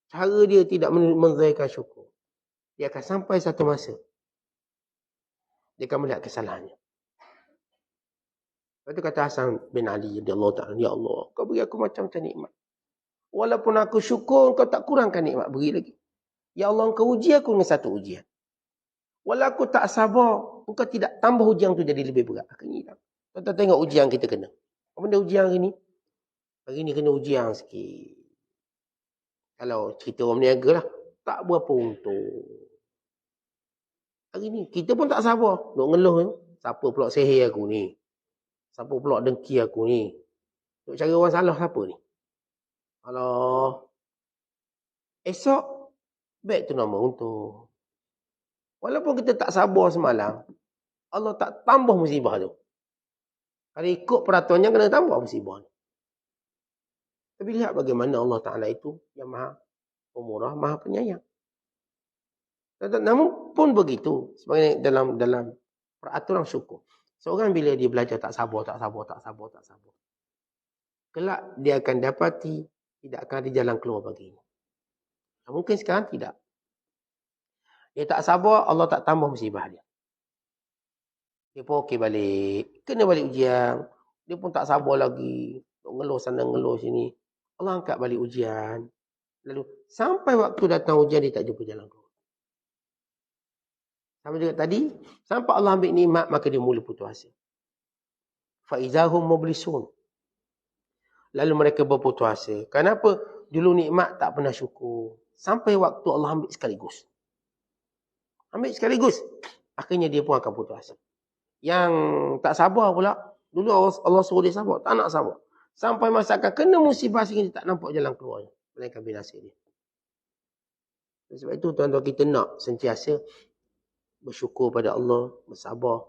Cara dia tidak menzahirkan syukur. Dia akan sampai satu masa. Dia akan melihat kesalahannya. Lepas tu kata Hasan bin Ali, ya Allah, kau beri aku macam-macam nikmat. Walaupun aku syukur, kau tak kurangkan nikmat, beri lagi. Ya Allah, kau uji aku dengan satu ujian. Walau aku tak sabar, engkau tidak tambah ujian tu jadi lebih berat. Akhirnya hilang. Kita tengok ujian kita kena. Apa benda ujian hari ni? Hari ni kena ujian sikit. Kalau cerita orang berniaga lah, tak berapa untung. Hari ni, kita pun tak sabar. Nak ngeluh, siapa pula sihir aku ni? Siapa pula dengki aku ni? Nak cari orang salah siapa ni? Alah. Esok, baik tu nama untung. Walaupun kita tak sabar semalam, Allah tak tambah musibah tu. Kalau ikut peraturannya, kena tambah musibah ni. Tapi lihat bagaimana Allah Ta'ala itu yang maha pemurah, maha penyayang. Namun pun begitu, sebagai dalam peraturan syukur. Seorang bila dia belajar tak sabar. Kelak dia akan dapati tidak akan ada jalan keluar baginya. Mungkin sekarang tidak. Dia tak sabar, Allah tak tambah musibah dia. Dia pun okey balik. Kena balik ujian. Dia pun tak sabar lagi. Ngeluh sana, ngeluh sini. Allah angkat balik ujian. Lalu sampai waktu datang ujian, dia tak jumpa jalan keluar. Sama juga tadi, sampai Allah ambil nikmat, maka dia mula putus asa. Fa'izahum mublisun. Lalu mereka berputus asa. Kenapa? Dulu nikmat tak pernah syukur. Sampai waktu Allah ambil sekaligus. Akhirnya dia pun akan putus asa. Yang tak sabar pula, dulu Allah suruh dia sabar, tak nak sabar. Sampai masa akan kena musibah sehingga dia tak nampak jalan keluarnya. Melainkan binasa dia. Sebab itu tuan-tuan kita nak sentiasa bersyukur pada Allah, bersabar.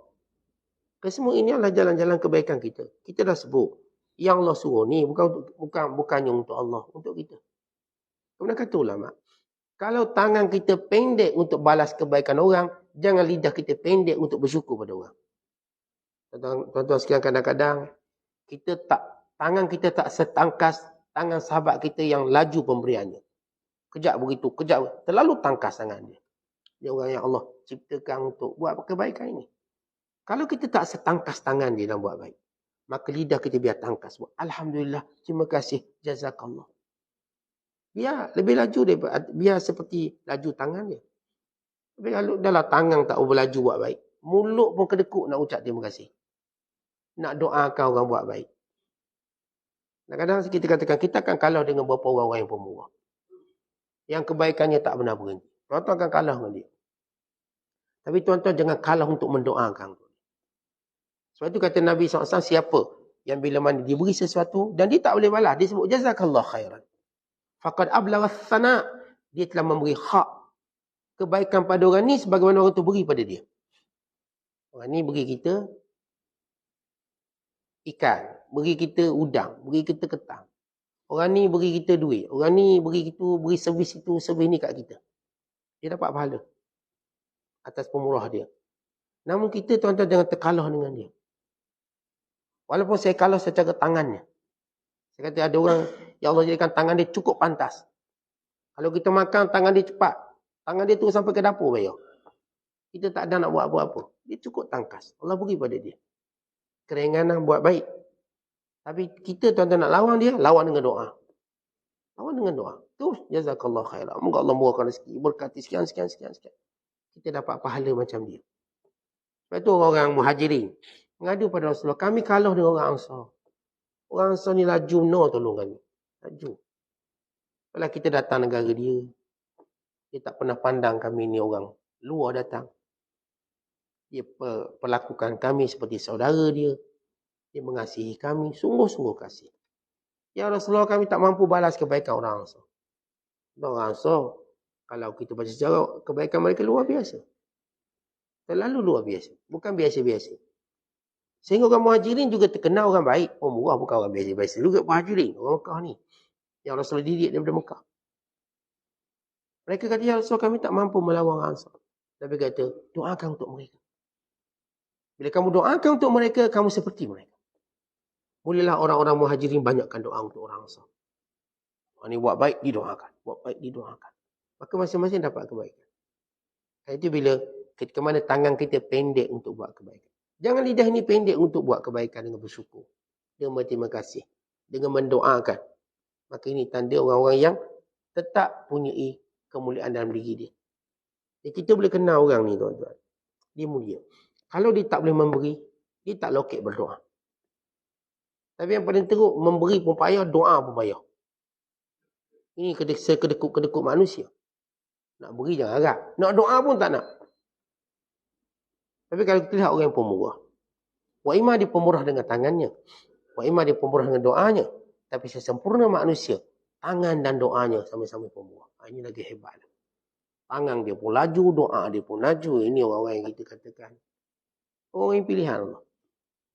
Semua ini adalah jalan-jalan kebaikan kita. Kita dah sebut. Yang Allah suruh ni bukannya untuk Allah, untuk kita. Kemudian kata ulama, kalau tangan kita pendek untuk balas kebaikan orang, Jangan lidah kita pendek untuk bersyukur pada orang. Tuan-tuan sekalian, kadang-kadang tangan kita tak setangkas tangan sahabat kita yang laju pemberiannya. Kejap begitu, kejap. Terlalu tangkas tangan dia. Dia orang yang Allah ciptakan untuk buat kebaikan ini. Kalau kita tak setangkas tangan dia dalam buat baik, maka lidah kita biar tangkas. Alhamdulillah, terima kasih, jazakallah. Biar lebih laju daripada, biar seperti laju tangan dia. Tapi kalau dalam tangan tak berlaju buat baik, mulut pun kedekut nak ucap terima kasih. Nak doakan orang buat baik. Kadang-kadang kita katakan, kita akan kalah dengan beberapa orang-orang yang pemurah. Yang kebaikannya tak benar berhenti. Tuan-tuan akan kalah dengan dia. Tapi tuan-tuan jangan kalah untuk mendoakan. Sebab itu kata Nabi SAW, siapa yang bila mana diberi sesuatu dan dia tak boleh balas, dia sebut jazakallah khairan. Faqad ablagha thana, dia telah memberi hak kebaikan pada orang ni sebagaimana orang tu beri pada dia. Orang ni beri kita ikan, beri kita udang, beri kita ketang. Orang ni beri kita duit, orang ni beri servis itu, servis ni kat kita. Dia dapat pahala atas pemurah dia. Namun kita tuan-tuan jangan terkalah dengan dia. Walaupun saya kalah secara tangannya. Saya kata ada orang yang Allah jadikan tangan dia cukup pantas. Kalau kita makan, tangan dia cepat. Tangan dia tu sampai ke dapur bayar. Kita tak ada nak buat apa-apa. Dia cukup tangkas. Allah beri pada dia keringanan buat baik. Tapi kita tuan-tuan nak lawan dia, lawan dengan doa. Lawan dengan doa. Terus jazakallah khairan. Moga Allah murahkan rezeki, berkati sekian. Kita dapat pahala macam dia. Sebab itu orang-orang muhajirin mengadu pada Rasulullah, kami kalah dengan orang Ansar. Orang Ansar ni laju tolong kami. Laju. Kalau kita datang negara dia, dia tak pernah pandang kami ni orang luar datang. Dia perlakukan kami seperti saudara dia. Dia mengasihi kami, sungguh-sungguh kasih. Ya Rasulullah, kami tak mampu balas kebaikan orang Ansar. Orang Ansar, kalau kita baca sejarah, kebaikan mereka luar biasa. Terlalu luar biasa. Bukan biasa-biasa. Sehingga orang muhajirin juga terkenal orang baik. Oh, murah bukan orang biasa-biasa juga muhajirin. Orang Mekah ni. Yang Rasulullah didik daripada Mekah. Mereka kata, ya Rasulullah, kami tak mampu melawan orang Ansar. Nabi kata, doakan untuk mereka. Bila kamu doakan untuk mereka, kamu seperti mereka. Mulalah orang-orang muhajirin banyakkan doa untuk orang Ansar. Orang ni buat baik, didoakan. Buat baik, didoakan. Maka masing-masing dapat kebaikan. Itu bila ketika mana tangan kita pendek untuk buat kebaikan. Jangan lidah ni pendek untuk buat kebaikan dengan bersyukur. Dengan berterima kasih. Dengan mendoakan. Maka ini tanda orang-orang yang tetap punyai kemuliaan dalam diri dia. Jadi kita boleh kenal orang ni tuan-tuan. Dia mulia. Kalau dia tak boleh memberi, dia tak lokek berdoa. Tapi yang paling teruk, memberi pun payah, doa pun payah. Ini sekedekut-kedekut manusia. Nak beri jangan harap. Nak doa pun tak nak. Tapi kalau kita lihat orang yang pemurah. Wa imma dia pemurah dengan tangannya. Wa imma dia pemurah dengan doanya. Tapi sesempurna manusia, tangan dan doanya sama-sama pemurah. Ini lagi hebat. Tangan dia pun laju, doa dia pun laju. Ini orang-orang yang kita katakan. Oh, ini pilihan Allah.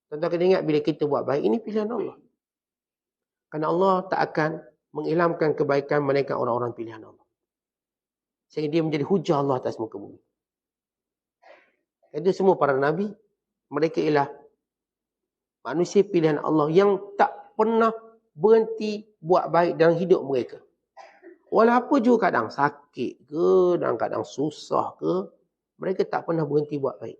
Tuan-tuan kena ingat bila kita buat baik, ini pilihan Allah. Kerana Allah tak akan mengilhamkan kebaikan mereka orang-orang pilihan Allah. Sehingga dia menjadi hujah Allah atas muka bumi. Itu semua para Nabi, mereka ialah manusia pilihan Allah yang tak pernah berhenti buat baik dalam hidup mereka. Walaupun juga kadang sakit ke, kadang susah ke, mereka tak pernah berhenti buat baik.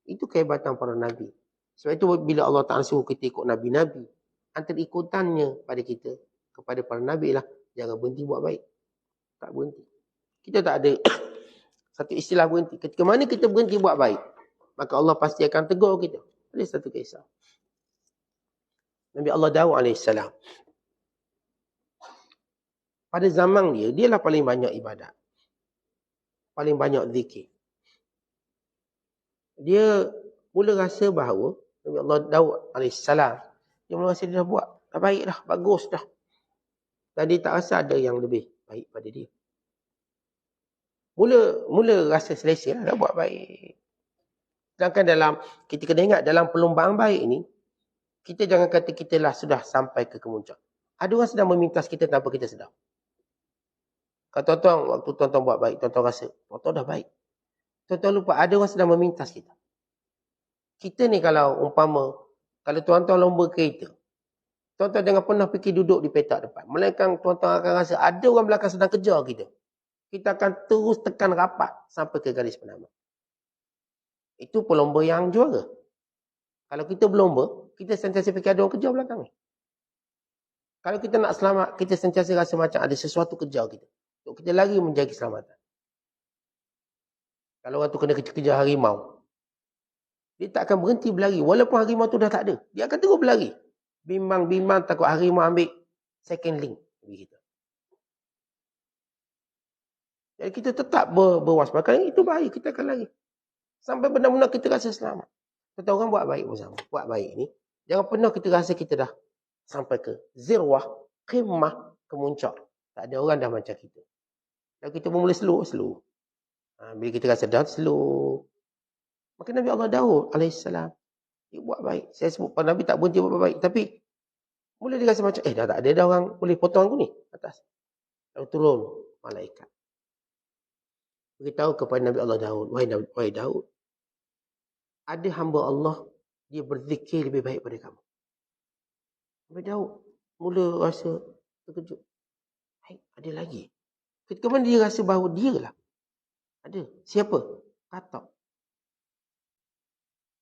Itu kehebatan para Nabi. Sebab itu bila Allah Ta'ala suruh kita ikut Nabi-Nabi, antara ikutannya pada kita, kepada para Nabi ialah jangan berhenti buat baik. Tak berhenti. Kita tak ada satu istilah berhenti. Ketika mana kita berhenti buat baik, maka Allah pasti akan tegur kita. Ada satu kisah. Nabi Allah Dawud AS. Pada zaman dia lah paling banyak ibadat. Paling banyak zikir. Dia mula rasa bahawa Nabi Allah Dawud AS, dia mula rasa dia dah buat. Dah baik dah, bagus dah. Dan dia tak rasa ada yang lebih baik pada dia. Mula rasa selesa lah, dah buat baik. Sedangkan kita kena ingat dalam perlombaan baik ni, kita jangan kata kita lah sudah sampai ke kemuncak. Ada orang sedang memintas kita tanpa kita sedar. Kalau tuan-tuan, waktu tuan-tuan buat baik, tuan-tuan rasa, tuan-tuan dah baik. Tuan-tuan lupa, ada orang sedang memintas kita. Kita ni kalau umpama, kalau tuan-tuan lomba kereta, tuan-tuan jangan pernah fikir duduk di petak depan. Melainkan tuan-tuan akan rasa ada orang belakang sedang kejar kita. Kita akan terus tekan rapat sampai ke garis penamat. Itu pelomba yang juara. Kalau kita berlomba, kita sentiasa fikir ada orang kejar belakang ni. Kalau kita nak selamat, kita sentiasa rasa macam ada sesuatu kejar kita. Untuk kita lari menjaga keselamatan. Kalau orang tu kena kejar harimau, dia tak akan berhenti berlari. Walaupun harimau tu dah tak ada. Dia akan terus berlari. Bimbang-bimbang takut harimau ambil second link bagi kita. Jadi kita tetap berwaspada. Kalau itu bahaya, kita akan lari. Sampai benar-benar kita rasa selamat. Kita orang buat baik bersama. Buat baik ni. Jangan pernah kita rasa kita dah sampai ke zirwah, qimah, kemuncak. Tak ada orang dah macam kita. Kalau kita pun boleh slow. Bila kita rasa dah slow. Maka Nabi Allah Daud alaihissalam, dia buat baik. Saya sebut Nabi tak berhenti buat baik. Tapi, mula dia rasa macam, dah tak ada dah orang boleh potong aku ni atas. Lalu turun malaikat. Beritahu kepada Nabi Allah Daud, wahai Daud, ada hamba Allah, dia berzikir lebih baik pada kamu. Nabi Daud mula rasa terkejut. Ada lagi. Ketika mana dia rasa bahawa dia lah. Ada. Siapa? Katak.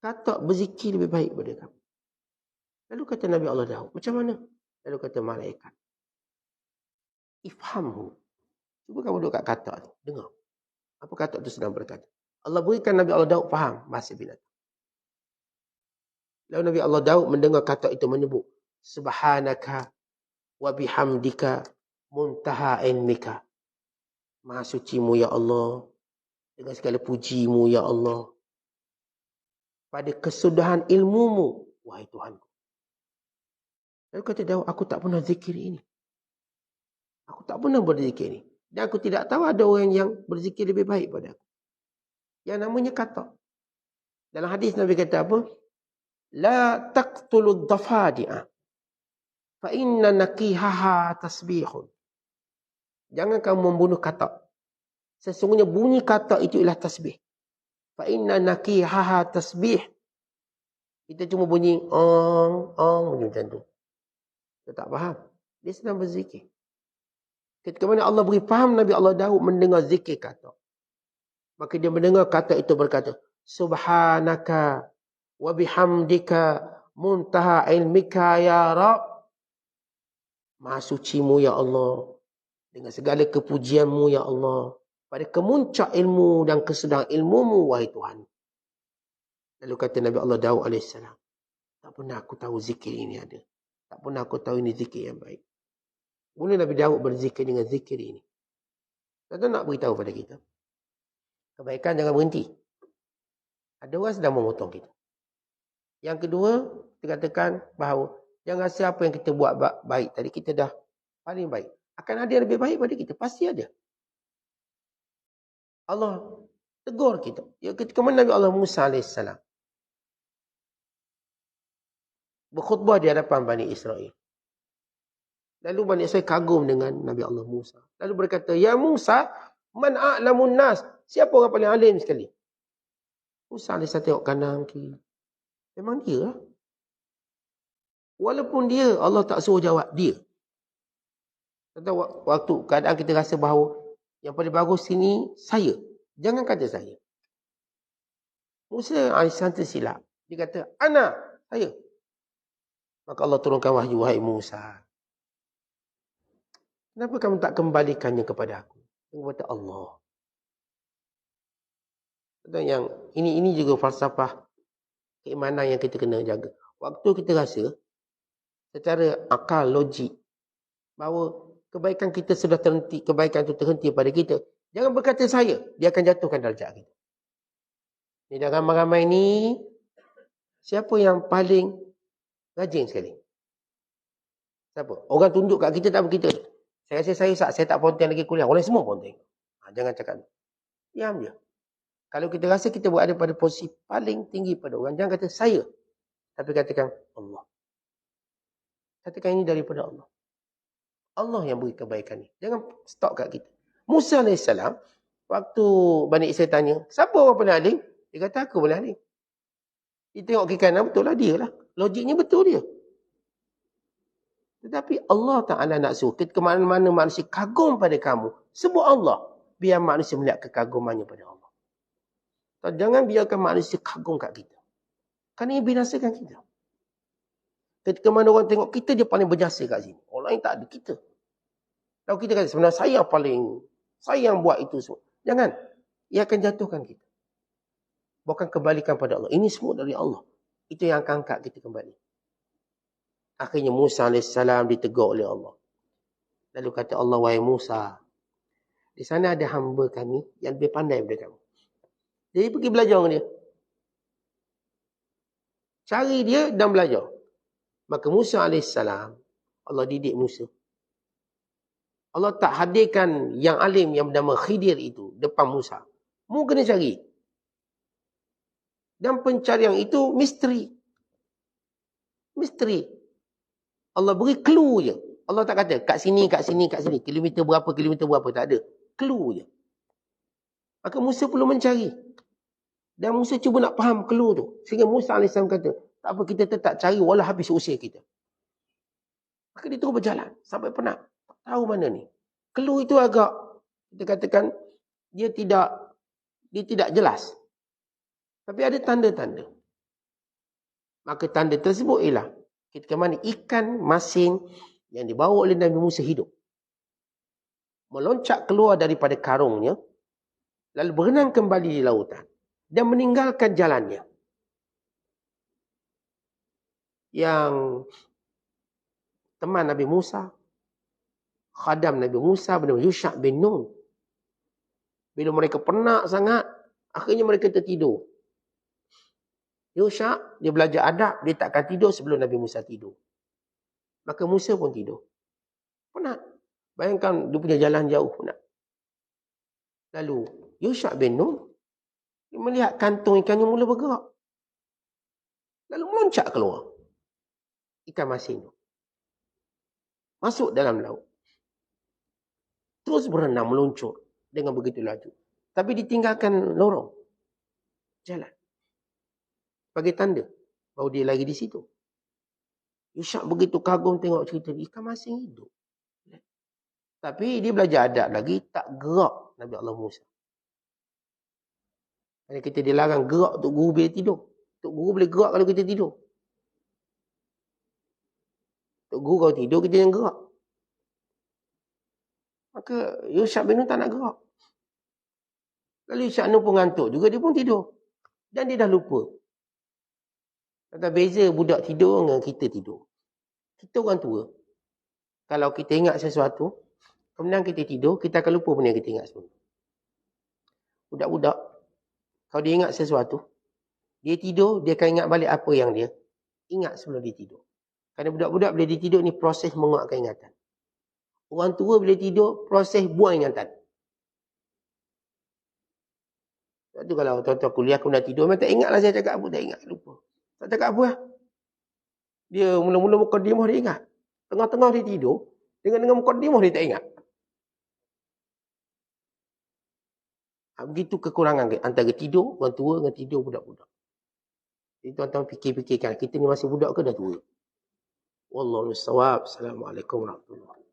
Katak berzikir lebih baik pada kamu. Lalu kata Nabi Allah Daud, macam mana? Lalu kata malaikat, ifhamhu. Cuba kamu duduk kat katak tu. Dengar. Apa katak tu sedang berkata. Allah berikan Nabi Allah Daud faham bahasa binatang. Lalu Nabi Allah Daud mendengar katak itu menyebut, Subhanaka wa bihamdika muntaha ilmika. Maha sucimu ya Allah. Dengan segala pujimu ya Allah. Pada kesudahan ilmumu, wahai Tuhanku. Lalu kata Daud, aku tak pernah zikir ini. Aku tak pernah berzikir ini. Dan aku tidak tahu ada orang yang berzikir lebih baik pada aku. Yang namanya katak. Dalam hadis Nabi kata apa? La taqtulu dhafadi'a. Fa inna naqihaha tasbihun. Jangan kamu membunuh katak. Sesungguhnya bunyi katak itu ialah tasbih. Fa inna naqihaha tasbih. Kita cuma bunyi bunyi macam tu. Kita tak faham. Dia sedang berzikir. Ketika mana Allah beri faham Nabi Allah Daud mendengar zikir katak. Maka dia mendengar katak itu berkata, Subhanaka wa bihamdika muntaha ilmika ya Rab. Maha sucimu ya Allah. Dengan segala kepujianmu ya Allah. Pada kemuncak ilmu dan kesudahan ilmumu wahai Tuhan. Lalu kata Nabi Allah Daud AS. Tak pernah aku tahu zikir ini ada. Tak pernah aku tahu ini zikir yang baik. Mula Nabi Daud berzikir dengan zikir ini. Tuan nak beritahu pada kita. Kebaikan jangan berhenti. Ada orang sedang memotong kita. Yang kedua, kita katakan bahawa jangan rasa apa yang kita buat baik tadi, kita dah paling baik. Akan ada yang lebih baik pada kita. Pasti ada. Allah tegur kita. Ketika mana Nabi Allah Musa AS berkhutbah di hadapan Bani Israel. Lalu Bani Israel kagum dengan Nabi Allah Musa. Lalu berkata, Ya Musa, man a'lamun nas. Siapa orang paling alim sekali? Musa AS tengok kanan kiri. Memang dia lah. Walaupun dia, Allah tak suruh jawab dia. Waktu keadaan kita rasa bahawa yang paling bagus sini, saya. Jangan kata saya. Musa AS tersilap. Dia kata, Ana, saya. Maka Allah turunkan wahyu, wahai Musa. Kenapa kamu tak kembalikannya kepada aku? Kepada Allah. Yang ini juga falsafah keimanan yang kita kena jaga. Waktu kita rasa secara akal, logik, bahawa kebaikan kita sudah terhenti, kebaikan itu terhenti pada kita, jangan berkata saya, dia akan jatuhkan darjat kita. Ni dalam ramai-ramai ni, siapa yang paling rajin sekali? Siapa? Orang tunduk kat kita tak apa kita. Saya rasa saya tak ponteng lagi kuliah. Orang semua ponteng. Jangan cakap. Diam je. Kalau kita rasa kita berada pada posisi paling tinggi pada orang, jangan kata saya. Tapi katakan Allah. Katakan ini daripada Allah. Allah yang beri kebaikan ni. Jangan stop kat kita. Musa AS, Waktu Bani Israel tanya, siapa orang paling alim? Dia kata, aku paling alim. Dia tengok ke kanan, betul lah dia lah. Logiknya betul dia. Tetapi Allah Ta'ala nak suruh, ke mana-mana manusia kagum pada kamu, sebut Allah. Biar manusia melihat kekagumannya pada Allah. Jangan biarkan manusia kagum kat kita. Kerana ia binasakan kita. Ketika mana orang tengok kita, dia paling berjasa kat sini. Orang lain tak ada, kita. Kalau kita kata, sebenarnya saya yang buat itu semua. Jangan. Ia akan jatuhkan kita. Bukan kembalikan pada Allah. Ini semua dari Allah. Itu yang akan angkat kita kembali. Akhirnya Musa AS ditegur oleh Allah. Lalu kata Allah, wahai Musa, di sana ada hamba kami yang lebih pandai daripada kamu. Jadi pergi belajar dengan dia. Cari dia dan belajar. Maka Musa AS, Allah didik Musa. Allah tak hadirkan yang alim yang bernama Khidir itu depan Musa. Mu kena cari. Dan pencarian itu misteri. Misteri. Allah beri clue je. Allah tak kata kat sini, kat sini, kat sini. Kilometer berapa, tak ada. Clue je. Maka Musa perlu mencari. Dan Musa cuba nak faham clue tu. Sehingga Musa AS kata, tak apa, kita tetap cari walau habis usia kita. Maka dia terus berjalan. Sampai penat. Tak tahu mana ni. Clue itu agak, kita katakan, dia tidak jelas. Tapi ada tanda-tanda. Maka tanda tersebut ialah ketika mana ikan masin yang dibawa oleh Nabi Musa hidup. Meloncat keluar daripada karungnya, lalu berenang kembali di lautan. Dan meninggalkan jalannya. Yang teman Nabi Musa, khadam Nabi Musa bernama Yusha' bin Nun. Bila mereka penat sangat, akhirnya mereka tertidur. Yusha' dia belajar adab, dia takkan tidur sebelum Nabi Musa tidur. Maka Musa pun tidur. Penat. Bayangkan dia punya jalan jauh, penat. Lalu Yusha' bin Nun, dia melihat kantung ikannya mula bergerak. Lalu meloncat keluar. Ikan masin itu. Masuk dalam laut. Terus berenang meluncur dengan begitu laju. Tapi ditinggalkan lorong. Jalan. Sebagai tanda bahawa dia lagi di situ. Yusha' begitu kagum tengok cerita ikan masin hidup. Tapi dia belajar adab lagi, tak gerak Nabi Allah Musa. Kerana kita dilarang gerak untuk guru bila tidur. Untuk guru boleh gerak kalau kita tidur. Untuk guru kalau tidur, kita jangan gerak. Maka Yusha' bin Nun tak nak gerak. Lalu Yusha' bin Nun pun ngantuk juga, dia pun tidur. Dan dia dah lupa. Kata beza budak tidur dengan kita tidur. Kita orang tua. Kalau kita ingat sesuatu, kemudian kita tidur, kita akan lupa benda yang kita ingat sebelum. Budak-budak, kalau dia ingat sesuatu, dia tidur, dia akan ingat balik apa yang dia ingat sebelum dia tidur. Kerana budak-budak bila dia tidur ni proses menguatkan ingatan. Orang tua bila tidur, proses buang ingatan. Sebab tu kalau tuan-tuan kuliah aku nak tidur, memang tak ingatlah saya cakap apa, tak ingat, lupa. Tak cakap apa lah. Dia mula-mula mukaddimah dia ingat. Tengah-tengah dia tidur, dengan mukaddimah dia tak ingat. Begitu kekurangan antara tidur orang tua dengan tidur budak-budak. Jadi tuan-tuan fikir-fikirkan, kita ni masih budak ke dah tua? Wallahu a'lam. Assalamualaikum warahmatullahi wabarakatuh.